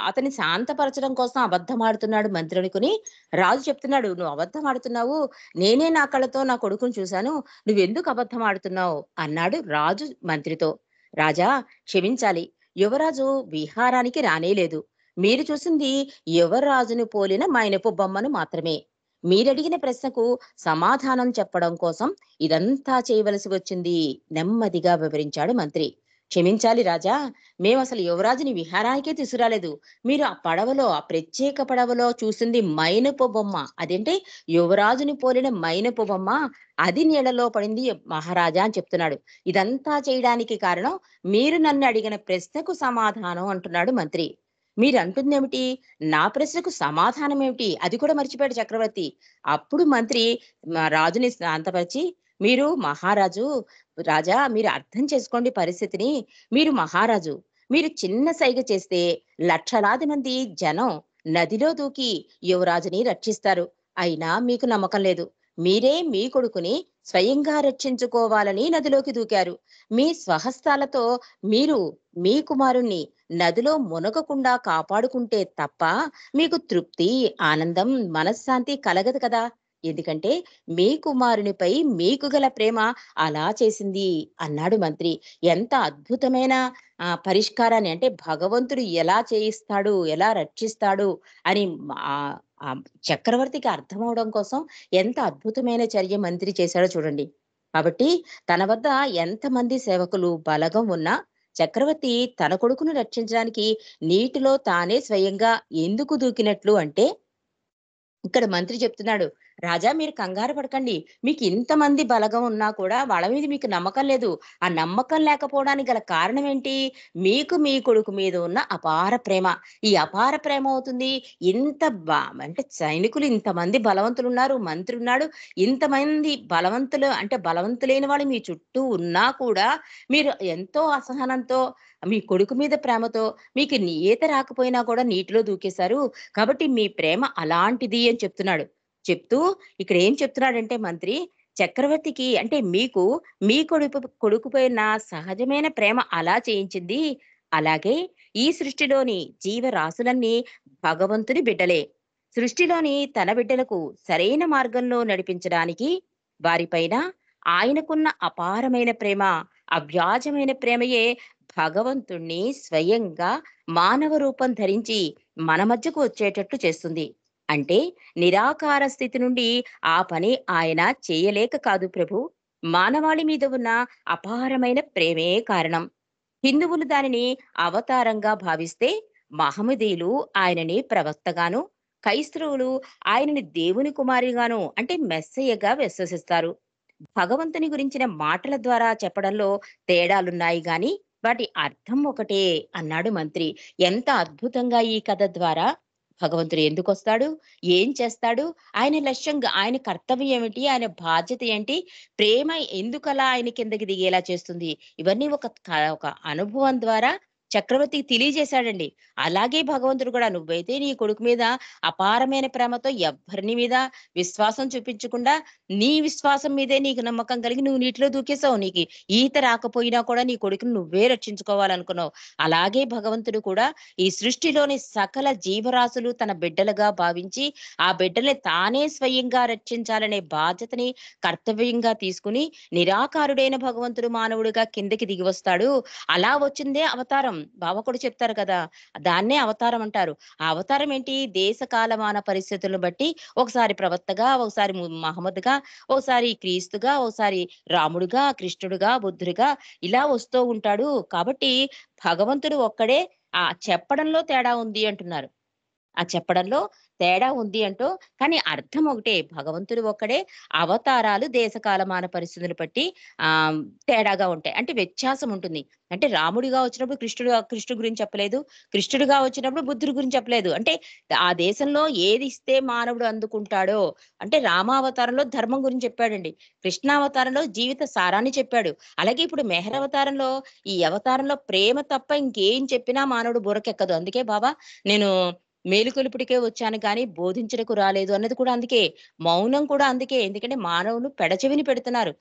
అతన్ని శాంతపరచడం కోసం అబద్ధమాడుతున్నాడు మంత్రి అనుకుని, రాజు చెప్తున్నాడు, "నువ్వు అబద్ధమాడుతున్నావు. నేనే నా కళ్ళతో నా కొడుకుని చూశాను. నువ్వెందుకు అబద్ధమాడుతున్నావు?" అన్నాడు రాజు మంత్రితో. "రాజా క్షమించాలి. యువరాజు విహారానికి రానేలేదు. మీరు చూసింది యువరాజుని పోలిన మైనపు బొమ్మను మాత్రమే. మీరడిగిన ప్రశ్నకు సమాధానం చెప్పడం కోసం ఇదంతా చేయవలసి వచ్చింది" నెమ్మదిగా వివరించాడు మంత్రి. "క్షమించాలి రాజా. మేమసలు యువరాజుని విహారానికే తీసుకురాలేదు. మీరు ఆ పడవలో, ఆ ప్రత్యేక పడవలో చూసింది మైనపు బొమ్మ. అదేంటి యువరాజుని పోలిన మైనపు బొమ్మ. అది నీళ్ళలో పడింది మహారాజా" అని చెప్తున్నాడు. ఇదంతా చేయడానికి కారణం మీరు నన్ను అడిగిన ప్రశ్నకు సమాధానం అంటున్నాడు మంత్రి. మీరంటుందేమిటి? నా ప్రశ్నకు సమాధానమేమిటి? అది కూడా మర్చిపోయాడు చక్రవర్తి. అప్పుడు మంత్రి రాజుని శాంతపరిచి, "మీరు మహారాజు, రాజా మీరు అర్థం చేసుకోండి పరిస్థితిని. మీరు మహారాజు. మీరు చిన్న సైగ చేస్తే లక్షలాది మంది జనం నదిలో దూకి యువరాజుని రక్షిస్తారు. అయినా మీకు నమ్మకం లేదు. మీరే మీ కొడుకుని స్వయంగా రక్షించుకోవాలని నదిలోకి దూకారు. మీ స్వహస్తాలతో మీరు మీ కుమారుణ్ణి నదిలో మునగకుండా కాపాడుకుంటే తప్ప మీకు తృప్తి, ఆనందం, మనశ్శాంతి కలగదు కదా! ఎందుకంటే మీ కుమారునిపై మీకు గల ప్రేమ అలా చేసింది" అన్నాడు మంత్రి. ఎంత అద్భుతమైన పరిష్కారాన్ని, అంటే భగవంతుడు ఎలా చేయిస్తాడు, ఎలా రక్షిస్తాడు అని చక్రవర్తికి అర్థమవడం కోసం ఎంత అద్భుతమైన చర్య మంత్రి చేశాడో చూడండి. కాబట్టి తన వద్ద ఎంతమంది సేవకులు, బలగం ఉన్నా చక్రవర్తి తన కొడుకును రక్షించడానికి నీటిలో తానే స్వయంగా ఎందుకు దూకినట్లు అంటే, ఇక్కడ మంత్రి చెప్తున్నాడు, "రాజా మీరు కంగారు పడకండి. మీకు ఇంతమంది బలగం ఉన్నా కూడా వాళ్ళ మీద మీకు నమ్మకం లేదు. ఆ నమ్మకం లేకపోవడానికి గల కారణం ఏంటి? మీకు మీ కొడుకు మీద ఉన్న అపార ప్రేమ. ఈ అపార ప్రేమ అవుతుంది. ఇంత అంటే సైనికులు ఇంతమంది బలవంతులున్నారు, మంత్రి ఉన్నాడు. ఇంతమంది బలవంతులు, అంటే బలవంతులైన వాళ్ళు మీ చుట్టూ ఉన్నా కూడా మీరు ఎంతో అసహనంతో మీ కొడుకు మీద ప్రేమతో మీకు ఈత రాకపోయినా కూడా నీటిలో దూకేశారు. కాబట్టి మీ ప్రేమ అలాంటిది" అని చెప్తున్నాడు. చెప్తూ ఇక్కడ ఏం చెప్తున్నాడంటే మంత్రి, చక్రవర్తికి, అంటే మీకు మీ కొడుకుపై నా సహజమైన ప్రేమ అలా చేయించింది. అలాగే ఈ సృష్టిలోని జీవరాశులన్నీ భగవంతుని బిడ్డలే. సృష్టిలోని తన బిడ్డలకు సరైన మార్గంలో నడిపించడానికి వారిపైన ఆయనకున్న అపారమైన ప్రేమ, అవ్యాజమైన ప్రేమయే భగవంతుణ్ణి స్వయంగా మానవ రూపం ధరించి మన మధ్యకు వచ్చేటట్టు చేస్తుంది. అంటే నిరాకార స్థితి నుండి ఆ పని ఆయన చేయలేక కాదు ప్రభు. మానవాళి మీద ఉన్న అపారమైన ప్రేమే కారణం. హిందువులు దానిని అవతారంగా భావిస్తే, మహమ్మదీయులు ఆయనని ప్రవక్తగాను, క్రైస్తవులు ఆయనని దేవుని కుమారిగాను, అంటే మెస్సయ్యగా విశ్వసిస్తారు. భగవంతుని గురించిన మాటల ద్వారా చెప్పడంలో తేడాలున్నాయి గాని వాటి అర్థం ఒకటే అన్నాడు మంత్రి. ఎంత అద్భుతంగా ఈ కథ ద్వారా భగవంతుడు ఎందుకొస్తాడు, ఏం చేస్తాడు, ఆయన లక్ష్యంగా ఆయన కర్తవ్యం ఏమిటి, ఆయన బాధ్యత ఏంటి, ప్రేమ ఎందుకలా ఆయన కిందకి దిగేలా చేస్తుంది, ఇవన్నీ ఒక అనుభవం ద్వారా చక్రవర్తికి తెలియజేశాడండి. అలాగే భగవంతుడు కూడా, నువ్వైతే నీ కొడుకు మీద అపారమైన ప్రేమతో ఎవ్వరిని మీద విశ్వాసం చూపించకుండా నీ విశ్వాసం మీదే నీకు నమ్మకం కలిగి నువ్వు నీటిలో దూకేసావు. నీకు ఈత రాకపోయినా కూడా నీ కొడుకుని నువ్వే రక్షించుకోవాలనుకున్నావు. అలాగే భగవంతుడు కూడా ఈ సృష్టిలోని సకల జీవరాశులు తన బిడ్డలుగా భావించి, ఆ బిడ్డల్ని తానే స్వయంగా రక్షించాలనే బాధ్యతని కర్తవ్యంగా తీసుకుని, నిరాకారుడైన భగవంతుడు మానవుడిగా కిందకి దిగి వస్తాడు. అలా వచ్చిందే అవతారం. బావకుడు చెప్తారు కదా! దాన్నే అవతారం అంటారు. ఆ అవతారం ఏంటి? దేశ కాలమాన పరిస్థితులను బట్టి ఒకసారి ప్రవక్తగా, ఒకసారి మహమ్మద్‌గా, ఓసారి క్రీస్తుగా, ఓసారి రాముడుగా, కృష్ణుడుగా, బుద్ధుడిగా ఇలా వస్తూ ఉంటాడు. కాబట్టి భగవంతుడు ఒక్కడే. చెప్పడంలో తేడా ఉంది అంటున్నారు. ఆ చెప్పడంలో తేడా ఉంది అంటూ, కానీ అర్థం ఒకటే. భగవంతుడు ఒక్కడే. అవతారాలు దేశకాలమాన పరిస్థితులు బట్టి ఆహ్, తేడాగా ఉంటాయి. అంటే వ్యత్యాసం ఉంటుంది. అంటే రాముడిగా వచ్చినప్పుడు కృష్ణుడు గురించి చెప్పలేదు. కృష్ణుడిగా వచ్చినప్పుడు బుద్ధుడి గురించి చెప్పలేదు. అంటే ఆ దేశంలో ఏది ఇస్తే మానవుడు అందుకుంటాడో, అంటే రామావతారంలో ధర్మం గురించి చెప్పాడండి. కృష్ణావతారంలో జీవిత సారాన్ని చెప్పాడు. అలాగే ఇప్పుడు అవతారంలో, ఈ అవతారంలో ప్రేమ తప్ప ఇంకేం చెప్పినా మానవుడు బుర్రకెక్కదు. అందుకే బాబా నేను మేలుకొలుపుడికే వచ్చాను కానీ బోధించుటకు రాలేదు అన్నది కూడా అందుకే. మౌనం కూడా అందుకే. ఎందుకంటే మానవులు పెడచెవిని పెడుతున్నారు.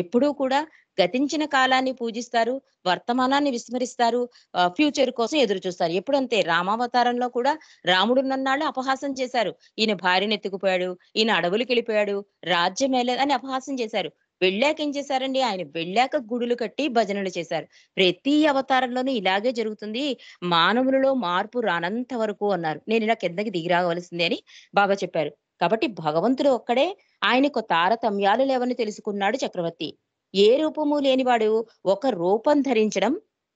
ఎప్పుడూ కూడా గతించిన కాలాన్ని పూజిస్తారు. వర్తమానాన్ని విస్మరిస్తారు. ఫ్యూచర్ కోసం ఎదురు చూస్తారు. ఎప్పుడంతే రామావతారంలో కూడా రాముడున్నన్నాళ్ళు అపహాసం చేశారు. ఈయన భార్యను ఎత్తుకుపోయాడు. ఈయన అడవులకెళ్ళిపోయాడు. రాజ్యమేలే అని అపహాసం చేశారు. వెళ్ళాక ఏం చేశారండి? ఆయన వెళ్ళాక గుడులు కట్టి భజనలు చేశారు. ప్రతి అవతారంలోనూ ఇలాగే జరుగుతుంది. మానవులలో మార్పు రానంత వరకు అన్నారు. నేనిలా కిందకి దిగి రావలసిందే అని బాబా చెప్పారు. కాబట్టి భగవంతుడు ఒక్కడే. ఆయనకు తారతమ్యాలు లేవని తెలుసుకున్నాడు చక్రవర్తి. ఏ రూపము లేనివాడు ఒక రూపం ధరించడం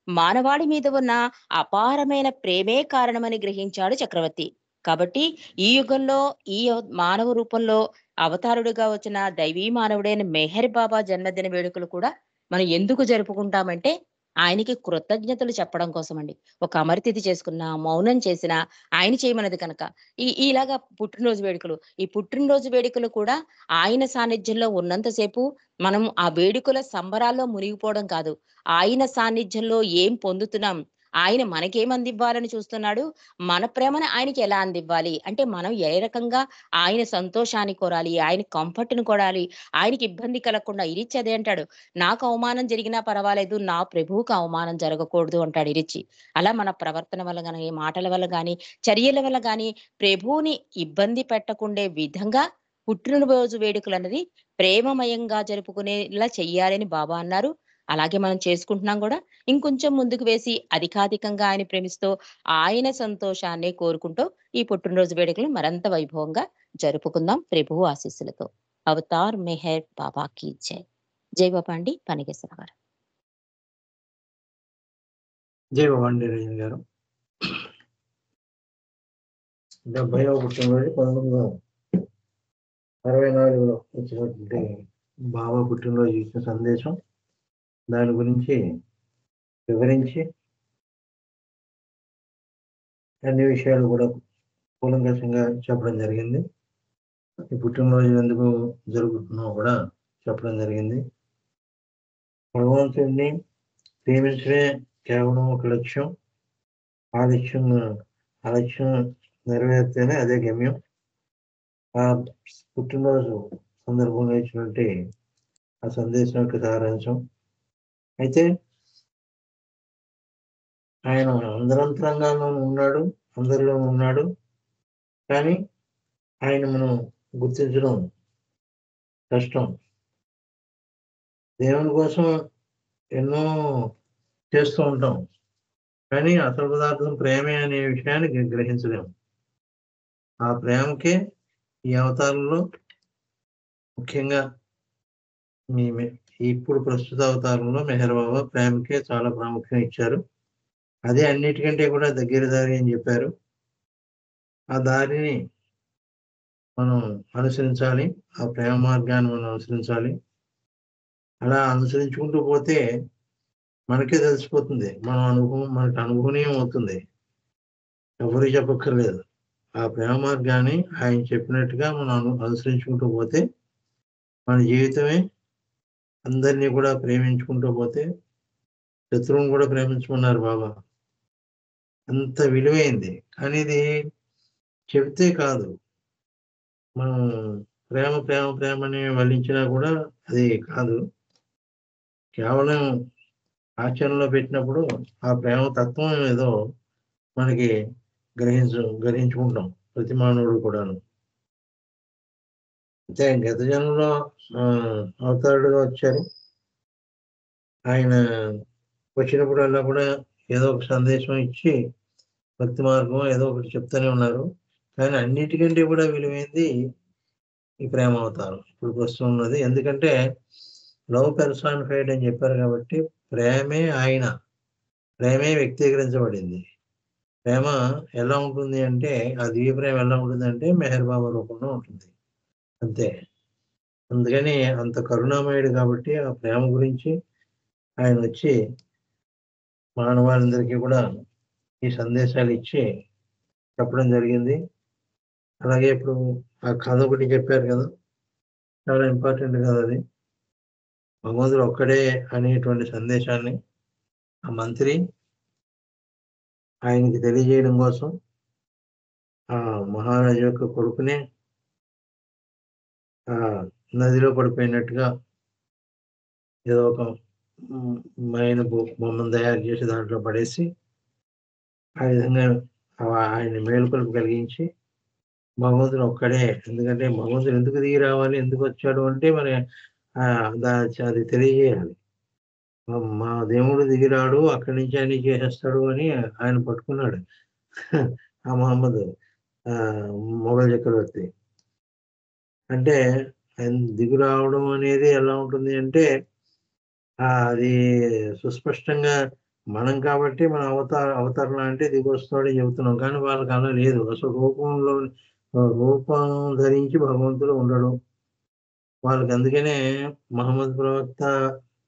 మానవాళి మీద ఉన్న అపారమైన ప్రేమే కారణమని గ్రహించాడు చక్రవర్తి. కాబట్టి ఈ యుగంలో మానవ రూపంలో అవతారుడుగా వచ్చిన దైవీ మానవుడైన మెహర్ బాబా జన్మదిన వేడుకలు కూడా మనం ఎందుకు జరుపుకుంటామంటే ఆయనకి కృతజ్ఞతలు చెప్పడం కోసమండి. ఒక అమరతిథి చేసుకున్నా, మౌనం చేసినా ఆయన చేయమన్నది కనుక. ఇలాగా పుట్టినరోజు వేడుకలు. ఈ పుట్టినరోజు వేడుకలు కూడా ఆయన సాన్నిధ్యంలో ఉన్నంత సేపు మనం ఆ వేడుకల సంబరాల్లో మునిగిపోవడం కాదు. ఆయన సాన్నిధ్యంలో ఏం పొందుతున్నాం? ఆయన మనకేం అందివ్వాలని చూస్తున్నాడు? మన ప్రేమను ఆయనకి ఎలా అందివ్వాలి? అంటే మనం ఏ రకంగా ఆయన సంతోషాన్ని కోరాలి, ఆయన కంఫర్ట్‌ని కోరాలి, ఆయనకి ఇబ్బంది కలగకుండా ఇరిచ్చి అదే అంటాడు. నాకు అవమానం జరిగినా పర్వాలేదు, నా ప్రభువుకి అవమానం జరగకూడదు అంటాడు ఇరిచ్చి. అలా మన ప్రవర్తన వల్ల గాని, మాటల వల్ల గాని, చర్యల వల్ల గాని ప్రభువుని ఇబ్బంది పెట్టకుండే విధంగా పుట్టినరోజు వేడుకలన్నది ప్రేమమయంగా జరుపుకునేలా చెయ్యాలని బాబా అన్నారు. అలాగే మనం చేసుకుంటున్నాం గూడా. ఇంకొంచెం ముందుకు వేసి అధికాధికంగా ఆయన ప్రేమిస్తూ, ఆయన సంతోషాన్నే కోరుకుంటూ ఈ పుట్టినరోజు వేడుకలు మరింత వైభవంగా జరుపుకుందాం ప్రభువు ఆశీస్సులతో. అవతార్ మెహర్ బాబా కీ జై. జై బాబా అండి. పనికేశ్వర గారు. జై బాబా అండి రజని గారు. 70వ పుట్టినరోజు 1964లో వచ్చినటువంటి బాబా పుట్టినరోజు ఇచ్చిన సందేశం, దాని గురించి వివరించి అన్ని విషయాలు కూడా కూలంకషంగా చెప్పడం జరిగింది. ఈ పుట్టినరోజు ఎందుకు జరుగుతుందో కూడా చెప్పడం జరిగింది. భగవంతుడిని ప్రేమించడమే కేవలం ఒక లక్ష్యం. ఆ లక్ష్యం నెరవేర్తేనే అదే గమ్యం. ఆ పుట్టినరోజు సందర్భంగా ఇచ్చినటువంటి ఆ సందేశం యొక్క సారాంశం. అయితే ఆయన అందరంతరంగానూ ఉన్నాడు, అందరిలోనూ ఉన్నాడు. కానీ ఆయన మనం గుర్తించడం కష్టం. దేవుని కోసం ఎన్నో చేస్తూ ఉంటాం, కానీ అసలు పదార్థం ప్రేమే అనే విషయాన్ని గ్రహించలేము. ఆ ప్రేమకే ఈ అవతారంలో ముఖ్యంగా ఇప్పుడు ప్రస్తుత అవతారంలో మెహర్ బాబా ప్రేమకే చాలా ప్రాముఖ్యం ఇచ్చారు. అదే అన్నిటికంటే కూడా దగ్గర దారి అని చెప్పారు. ఆ దారిని మనం అనుసరించాలి. ఆ ప్రేమ మార్గాన్ని మనం అనుసరించాలి. అలా అనుసరించుకుంటూ పోతే మనకే తెలిసిపోతుంది. మనకు అనుభవనీయం అవుతుంది. ఎవరికి చెప్పక్కర్లేదు. ఆ ప్రేమ మార్గాన్ని ఆయన చెప్పినట్టుగా మనం అనుసరించుకుంటూ పోతే మన జీవితమే అందరినీ కూడా ప్రేమించుకుంటూ పోతే, శత్రువుని కూడా ప్రేమించమన్నారు బాబా. అంత విలువైంది. కానీ ఇది చెబితే కాదు. మనం ప్రేమని వల్లించినా కూడా అది కాదు. కేవలం ఆచరణలో పెట్టినప్పుడు ఆ ప్రేమ తత్వం ఏదో మనకి గ్రహించుకుంటాం ప్రతి మానవుడు కూడాను. అయితే గత జన్మలో అవతారుడుగా వచ్చారు. ఆయన వచ్చినప్పుడల్లా కూడా ఏదో ఒక సందేశం ఇచ్చి భక్తి మార్గం ఏదో ఒకటి చెప్తూనే ఉన్నారు. కానీ అన్నిటికంటే కూడా విలువైంది ఈ ప్రేమ అవతారం ఇప్పుడు ప్రస్తుతం ఉన్నది. ఎందుకంటే లవ్ పెర్సానిఫైడ్ అని చెప్పారు కాబట్టి ప్రేమే ఆయన, ప్రేమే వ్యక్తీకరించబడింది. ప్రేమ ఎలా ఉంటుంది అంటే, ఆ దివ్య ప్రేమ ఎలా ఉంటుందంటే మెహర్ బాబా రూపంలో ఉంటుంది అంతే. అందుకని అంత కరుణామయుడు కాబట్టి ఆ ప్రేమ గురించి ఆయన వచ్చి మానవాళందరికీ కూడా ఈ సందేశాలు ఇచ్చి చెప్పడం జరిగింది. అలాగే ఇప్పుడు ఆ కథ ఒకటి చెప్పారు కదా, చాలా ఇంపార్టెంట్ కదా అది. భగవంతుడు ఒక్కడే అనేటువంటి సందేశాన్ని ఆ మంత్రి ఆయనకి తెలియజేయడం కోసం ఆ మహారాజు యొక్క కొడుకునే ఆ నదిలో పడిపోయినట్టుగా ఏదో ఒక మైన బొమ్మను తయారు చేసి దాంట్లో పడేసి ఆ విధంగా ఆయన మేలుకొలుపు కలిగించి భగవంతుడు ఒక్కడే. ఎందుకంటే భగవంతుడు ఎందుకు దిగి రావాలి, ఎందుకు వచ్చాడు అంటే మరి అది తెలియజేయాలి. మా దేవుడు దిగిరాడు, అక్కడి నుంచి అన్ని చేసేస్తాడు అని ఆయన పట్టుకున్నాడు. ఆ మహమ్మద్ మొఘల్ చక్రవర్తి. అంటే ఆయన దిగు రావడం అనేది ఎలా ఉంటుంది అంటే అది సుస్పష్టంగా మనం కాబట్టి మన అవతరణ అంటే దిగొస్తాడని చెబుతున్నాం. కానీ వాళ్ళకి అలా లేదు. అసలు రూపం ధరించి భగవంతుడు ఉండడు. వాళ్ళకి అందుకనే మహమ్మద్ ప్రవక్త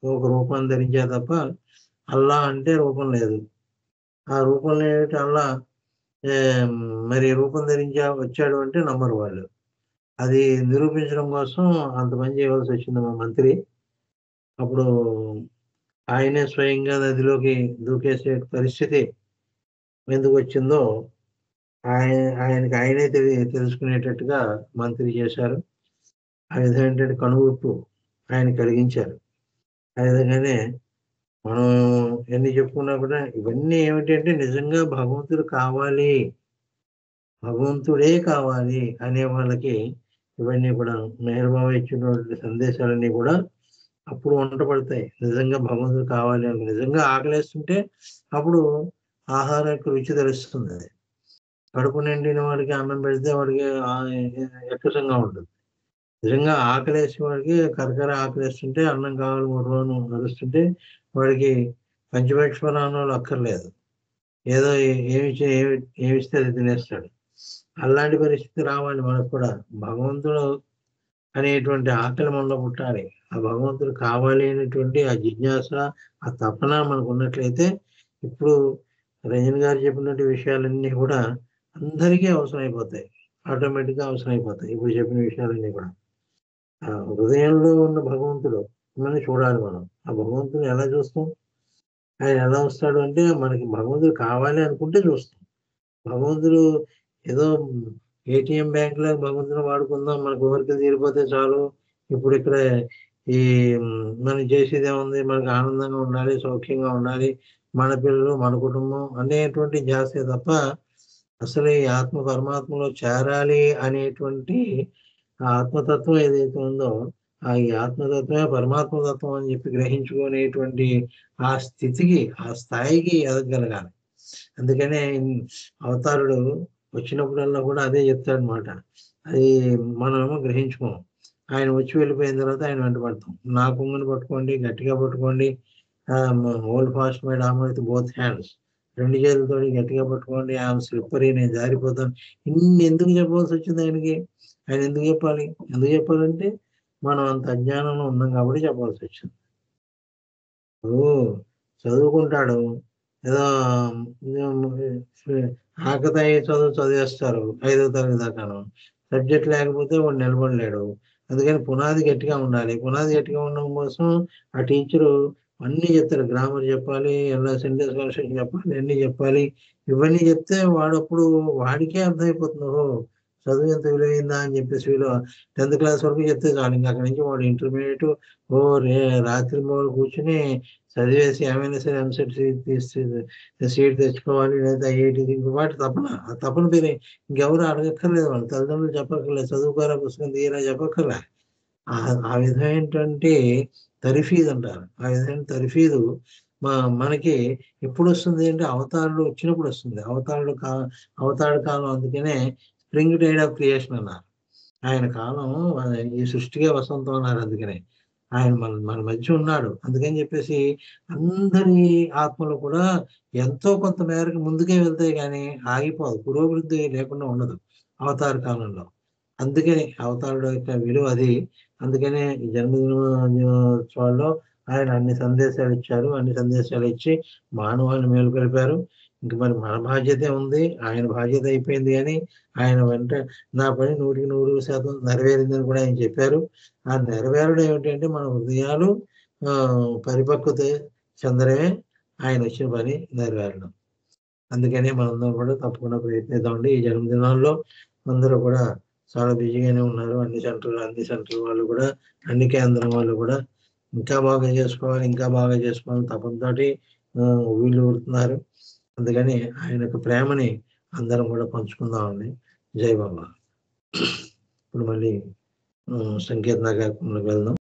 ఒక రూపాన్ని ధరించారు తప్ప అల్లా అంటే రూపం లేదు. ఆ రూపం లేని అల్లా మరి రూపం వచ్చాడు అంటే నమ్మరు వాళ్ళు. అది నిరూపించడం కోసం అంత పని చేయవలసి వచ్చింది మా మంత్రి. అప్పుడు ఆయనే స్వయంగా నదిలోకి దూకేసే పరిస్థితి ఎందుకు వచ్చిందో ఆయనకి ఆయనే తెలుసుకునేటట్టుగా మంత్రి చేశారు. ఆ విధంగా ఏంటంటే కనువిప్పు ఆయన కలిగించారు. ఆ విధంగానే మనం ఎన్ని చెప్పుకున్నా కూడా ఇవన్నీ ఏమిటంటే నిజంగా భగవంతుడు కావాలి, భగవంతుడే కావాలి అనే వాళ్ళకి ఇవన్నీ కూడా మెహర్బాబా ఇచ్చినటువంటి సందేశాలన్నీ కూడా అప్పుడు వంట పడతాయి. నిజంగా భగవంతుడు కావాలి అని నిజంగా ఆకలేస్తుంటే అప్పుడు ఆహారం యొక్క రుచి తెలుస్తుంది. కడుపు నిండిన వాడికి అన్నం పెడితే వాడికి ఎక్కసంగా ఉంటుంది. నిజంగా ఆకలేసి వాడికి కరకర ఆకలేస్తుంటే అన్నం కావాలి 3 రోజులు నడుస్తుంటే వాడికి పంచభక్షపరాణాలు అక్కర్లేదు. ఏదో ఏమిస్తే అది తినేస్తాడు. అలాంటి పరిస్థితి రావాలి మనకు కూడా. భగవంతుడు అనేటువంటి ఆకలి మనలో పుట్టాలి. ఆ భగవంతుడు కావాలి అనేటువంటి ఆ జిజ్ఞాస, ఆ తపన మనకు ఉన్నట్లయితే ఇప్పుడు రజని గారు చెప్పినటువంటి విషయాలన్నీ కూడా అందరికీ అవసరమైపోతాయి. ఆటోమేటిక్‌గా అవసరమైపోతాయి. ఇప్పుడు చెప్పిన విషయాలన్నీ కూడా. హృదయంలో ఉన్న భగవంతుడు మనం చూడాలి మనం. ఆ భగవంతుడిని ఎలా చూస్తాం? ఆయన ఎలా వస్తాడు అంటే మనకి భగవంతుడు కావాలి అనుకుంటే చూస్తాం. భగవంతుడు ఏదో ఏటీఎం బ్యాంక్‌లో భగవంతుడిని వాడుకుందాం, మన కోరికలు తీరిపోతే చాలు. ఇప్పుడు ఇక్కడ ఈ మనం చేసేదేముంది, మనకు ఆనందంగా ఉండాలి, సౌఖ్యంగా ఉండాలి, మన పిల్లలు, మన కుటుంబం అనేటువంటి ధ్యాసే తప్ప అసలు ఈ ఆత్మ పరమాత్మలో చేరాలి అనేటువంటి ఆ ఆత్మతత్వం ఏదైతే ఉందో ఈ ఆత్మతత్వమే పరమాత్మ తత్వం అని చెప్పి గ్రహించుకునేటువంటి ఆ స్థితికి, ఆ స్థాయికి ఎదగగలగాలి. అందుకనే అవతారుడు వచ్చినప్పుడల్లా కూడా అదే చెప్తాడనమాట. అది మనమేమో గ్రహించుకోం. ఆయన వచ్చి వెళ్ళిపోయిన తర్వాత ఆయన వెంటబడతాం. నా కొంగుని పట్టుకోండి, గట్టిగా పట్టుకోండి. Hold fast my arm with both hands. 2 చేతులతోటి గట్టిగా పట్టుకోండి. ఐయామ్ స్లిప్పరీ, నేను జారిపోతాను. ఇన్ని ఎందుకు చెప్పవలసి వచ్చింది ఆయనకి? ఆయన ఎందుకు చెప్పాలి? ఎందుకు చెప్పాలంటే మనం అంత అజ్ఞానంలో ఉన్నాం కాబట్టి చెప్పవలసి వచ్చింది. చదువుకుంటాడు, ఏదో ఆకతాయి చదివేస్తారు 5వ తరగతి దాకాను. సబ్జెక్ట్ లేకపోతే వాడు నిలబడలేడు. అందుకని పునాది గట్టిగా ఉండాలి. పునాది గట్టిగా ఉండడం కోసం ఆ టీచరు అన్నీ చెప్తాడు. గ్రామర్ చెప్పాలి, ఎలా సెంటెన్స్ కన్స్ట్రక్షన్ చెప్పాలి, అన్నీ చెప్పాలి. ఇవన్నీ చెప్తే వాడప్పుడు వాడికే అర్థమైపోతుంది. ఓహో! చదువు ఎంత విలువైందా అని చెప్పేసి 10th క్లాస్ వరకు చెప్తే చాలు. ఇంక అక్కడి నుంచి వాడు ఇంటర్మీడియేట్ రాత్రింబవళ్ళు కూర్చొని చదివేసి ఏమైనా సరే ఎంసెట్ సీట్ తెచ్చుకోవాలి, లేదా ఐఐటీ వాటి తపన. ఆ తపన పేరే ఇంకెవరు అడగక్కర్లేదు, వాళ్ళు తల్లిదండ్రులు చెప్పక్కర్లేదు, చదువుకోరా పుస్తకం తీయరా చెప్పక్కర్లే. ఆ విధమైనటువంటి తర్ఫీదు అంటారు. ఆ విధమైన తర్ఫీదు మనకి ఎప్పుడు వస్తుంది అంటే అవతారుడు వచ్చినప్పుడు వస్తుంది. అవతారుడు కాలం అందుకనే స్ప్రింగ్ టైడ్ ఆఫ్ క్రియేషన్ అన్నారు. ఆయన కాలం ఈ సృష్టికే వసంతం అన్నారు. అందుకనే ఆయన మన మధ్య ఉన్నాడు. అందుకని చెప్పేసి అందరి ఆత్మలు కూడా ఎంతో కొంత మేరకు ముందుకే వెళ్తాయి కానీ ఆగిపోదు. పురోభివృద్ధి లేకుండా ఉండదు అవతార కాలంలో. అందుకని అవతారుడు యొక్క విలువ అది. అందుకనే ఈ జన్మదినోత్సవాల్లో ఆయన అన్ని సందేశాలు ఇచ్చారు. అన్ని సందేశాలు ఇచ్చి మానవాళిని మేలుకొలిపారు. ఇంక మరి మన బాధ్యతే ఉంది. ఆయన బాధ్యత అయిపోయింది కానీ ఆయన నా పని 100% నెరవేరిందని కూడా ఆయన చెప్పారు. ఆ నెరవేరడం ఏమిటంటే మన హృదయాలు పరిపక్వత చెందడమే ఆయన వచ్చిన పని నెరవేరడం. అందుకని మనందరం కూడా తప్పకుండా ప్రయత్నిద్దామండి. ఈ జన్మదినాల్లో అందరూ కూడా చాలా బిజీగానే ఉన్నారు. అన్ని సెంటర్ వాళ్ళు కూడా, అన్ని కేంద్రం వాళ్ళు కూడా ఇంకా బాగా చేసుకోవాలి తపనతోటి వీళ్ళు ఊరుతున్నారు. అందుకని ఆయన యొక్క ప్రేమని అందరం కూడా పంచుకుందామండి. జై బాబా. ఇప్పుడు మళ్ళీ సంకీర్తన కార్యక్రమంలోకి వెళ్దాం.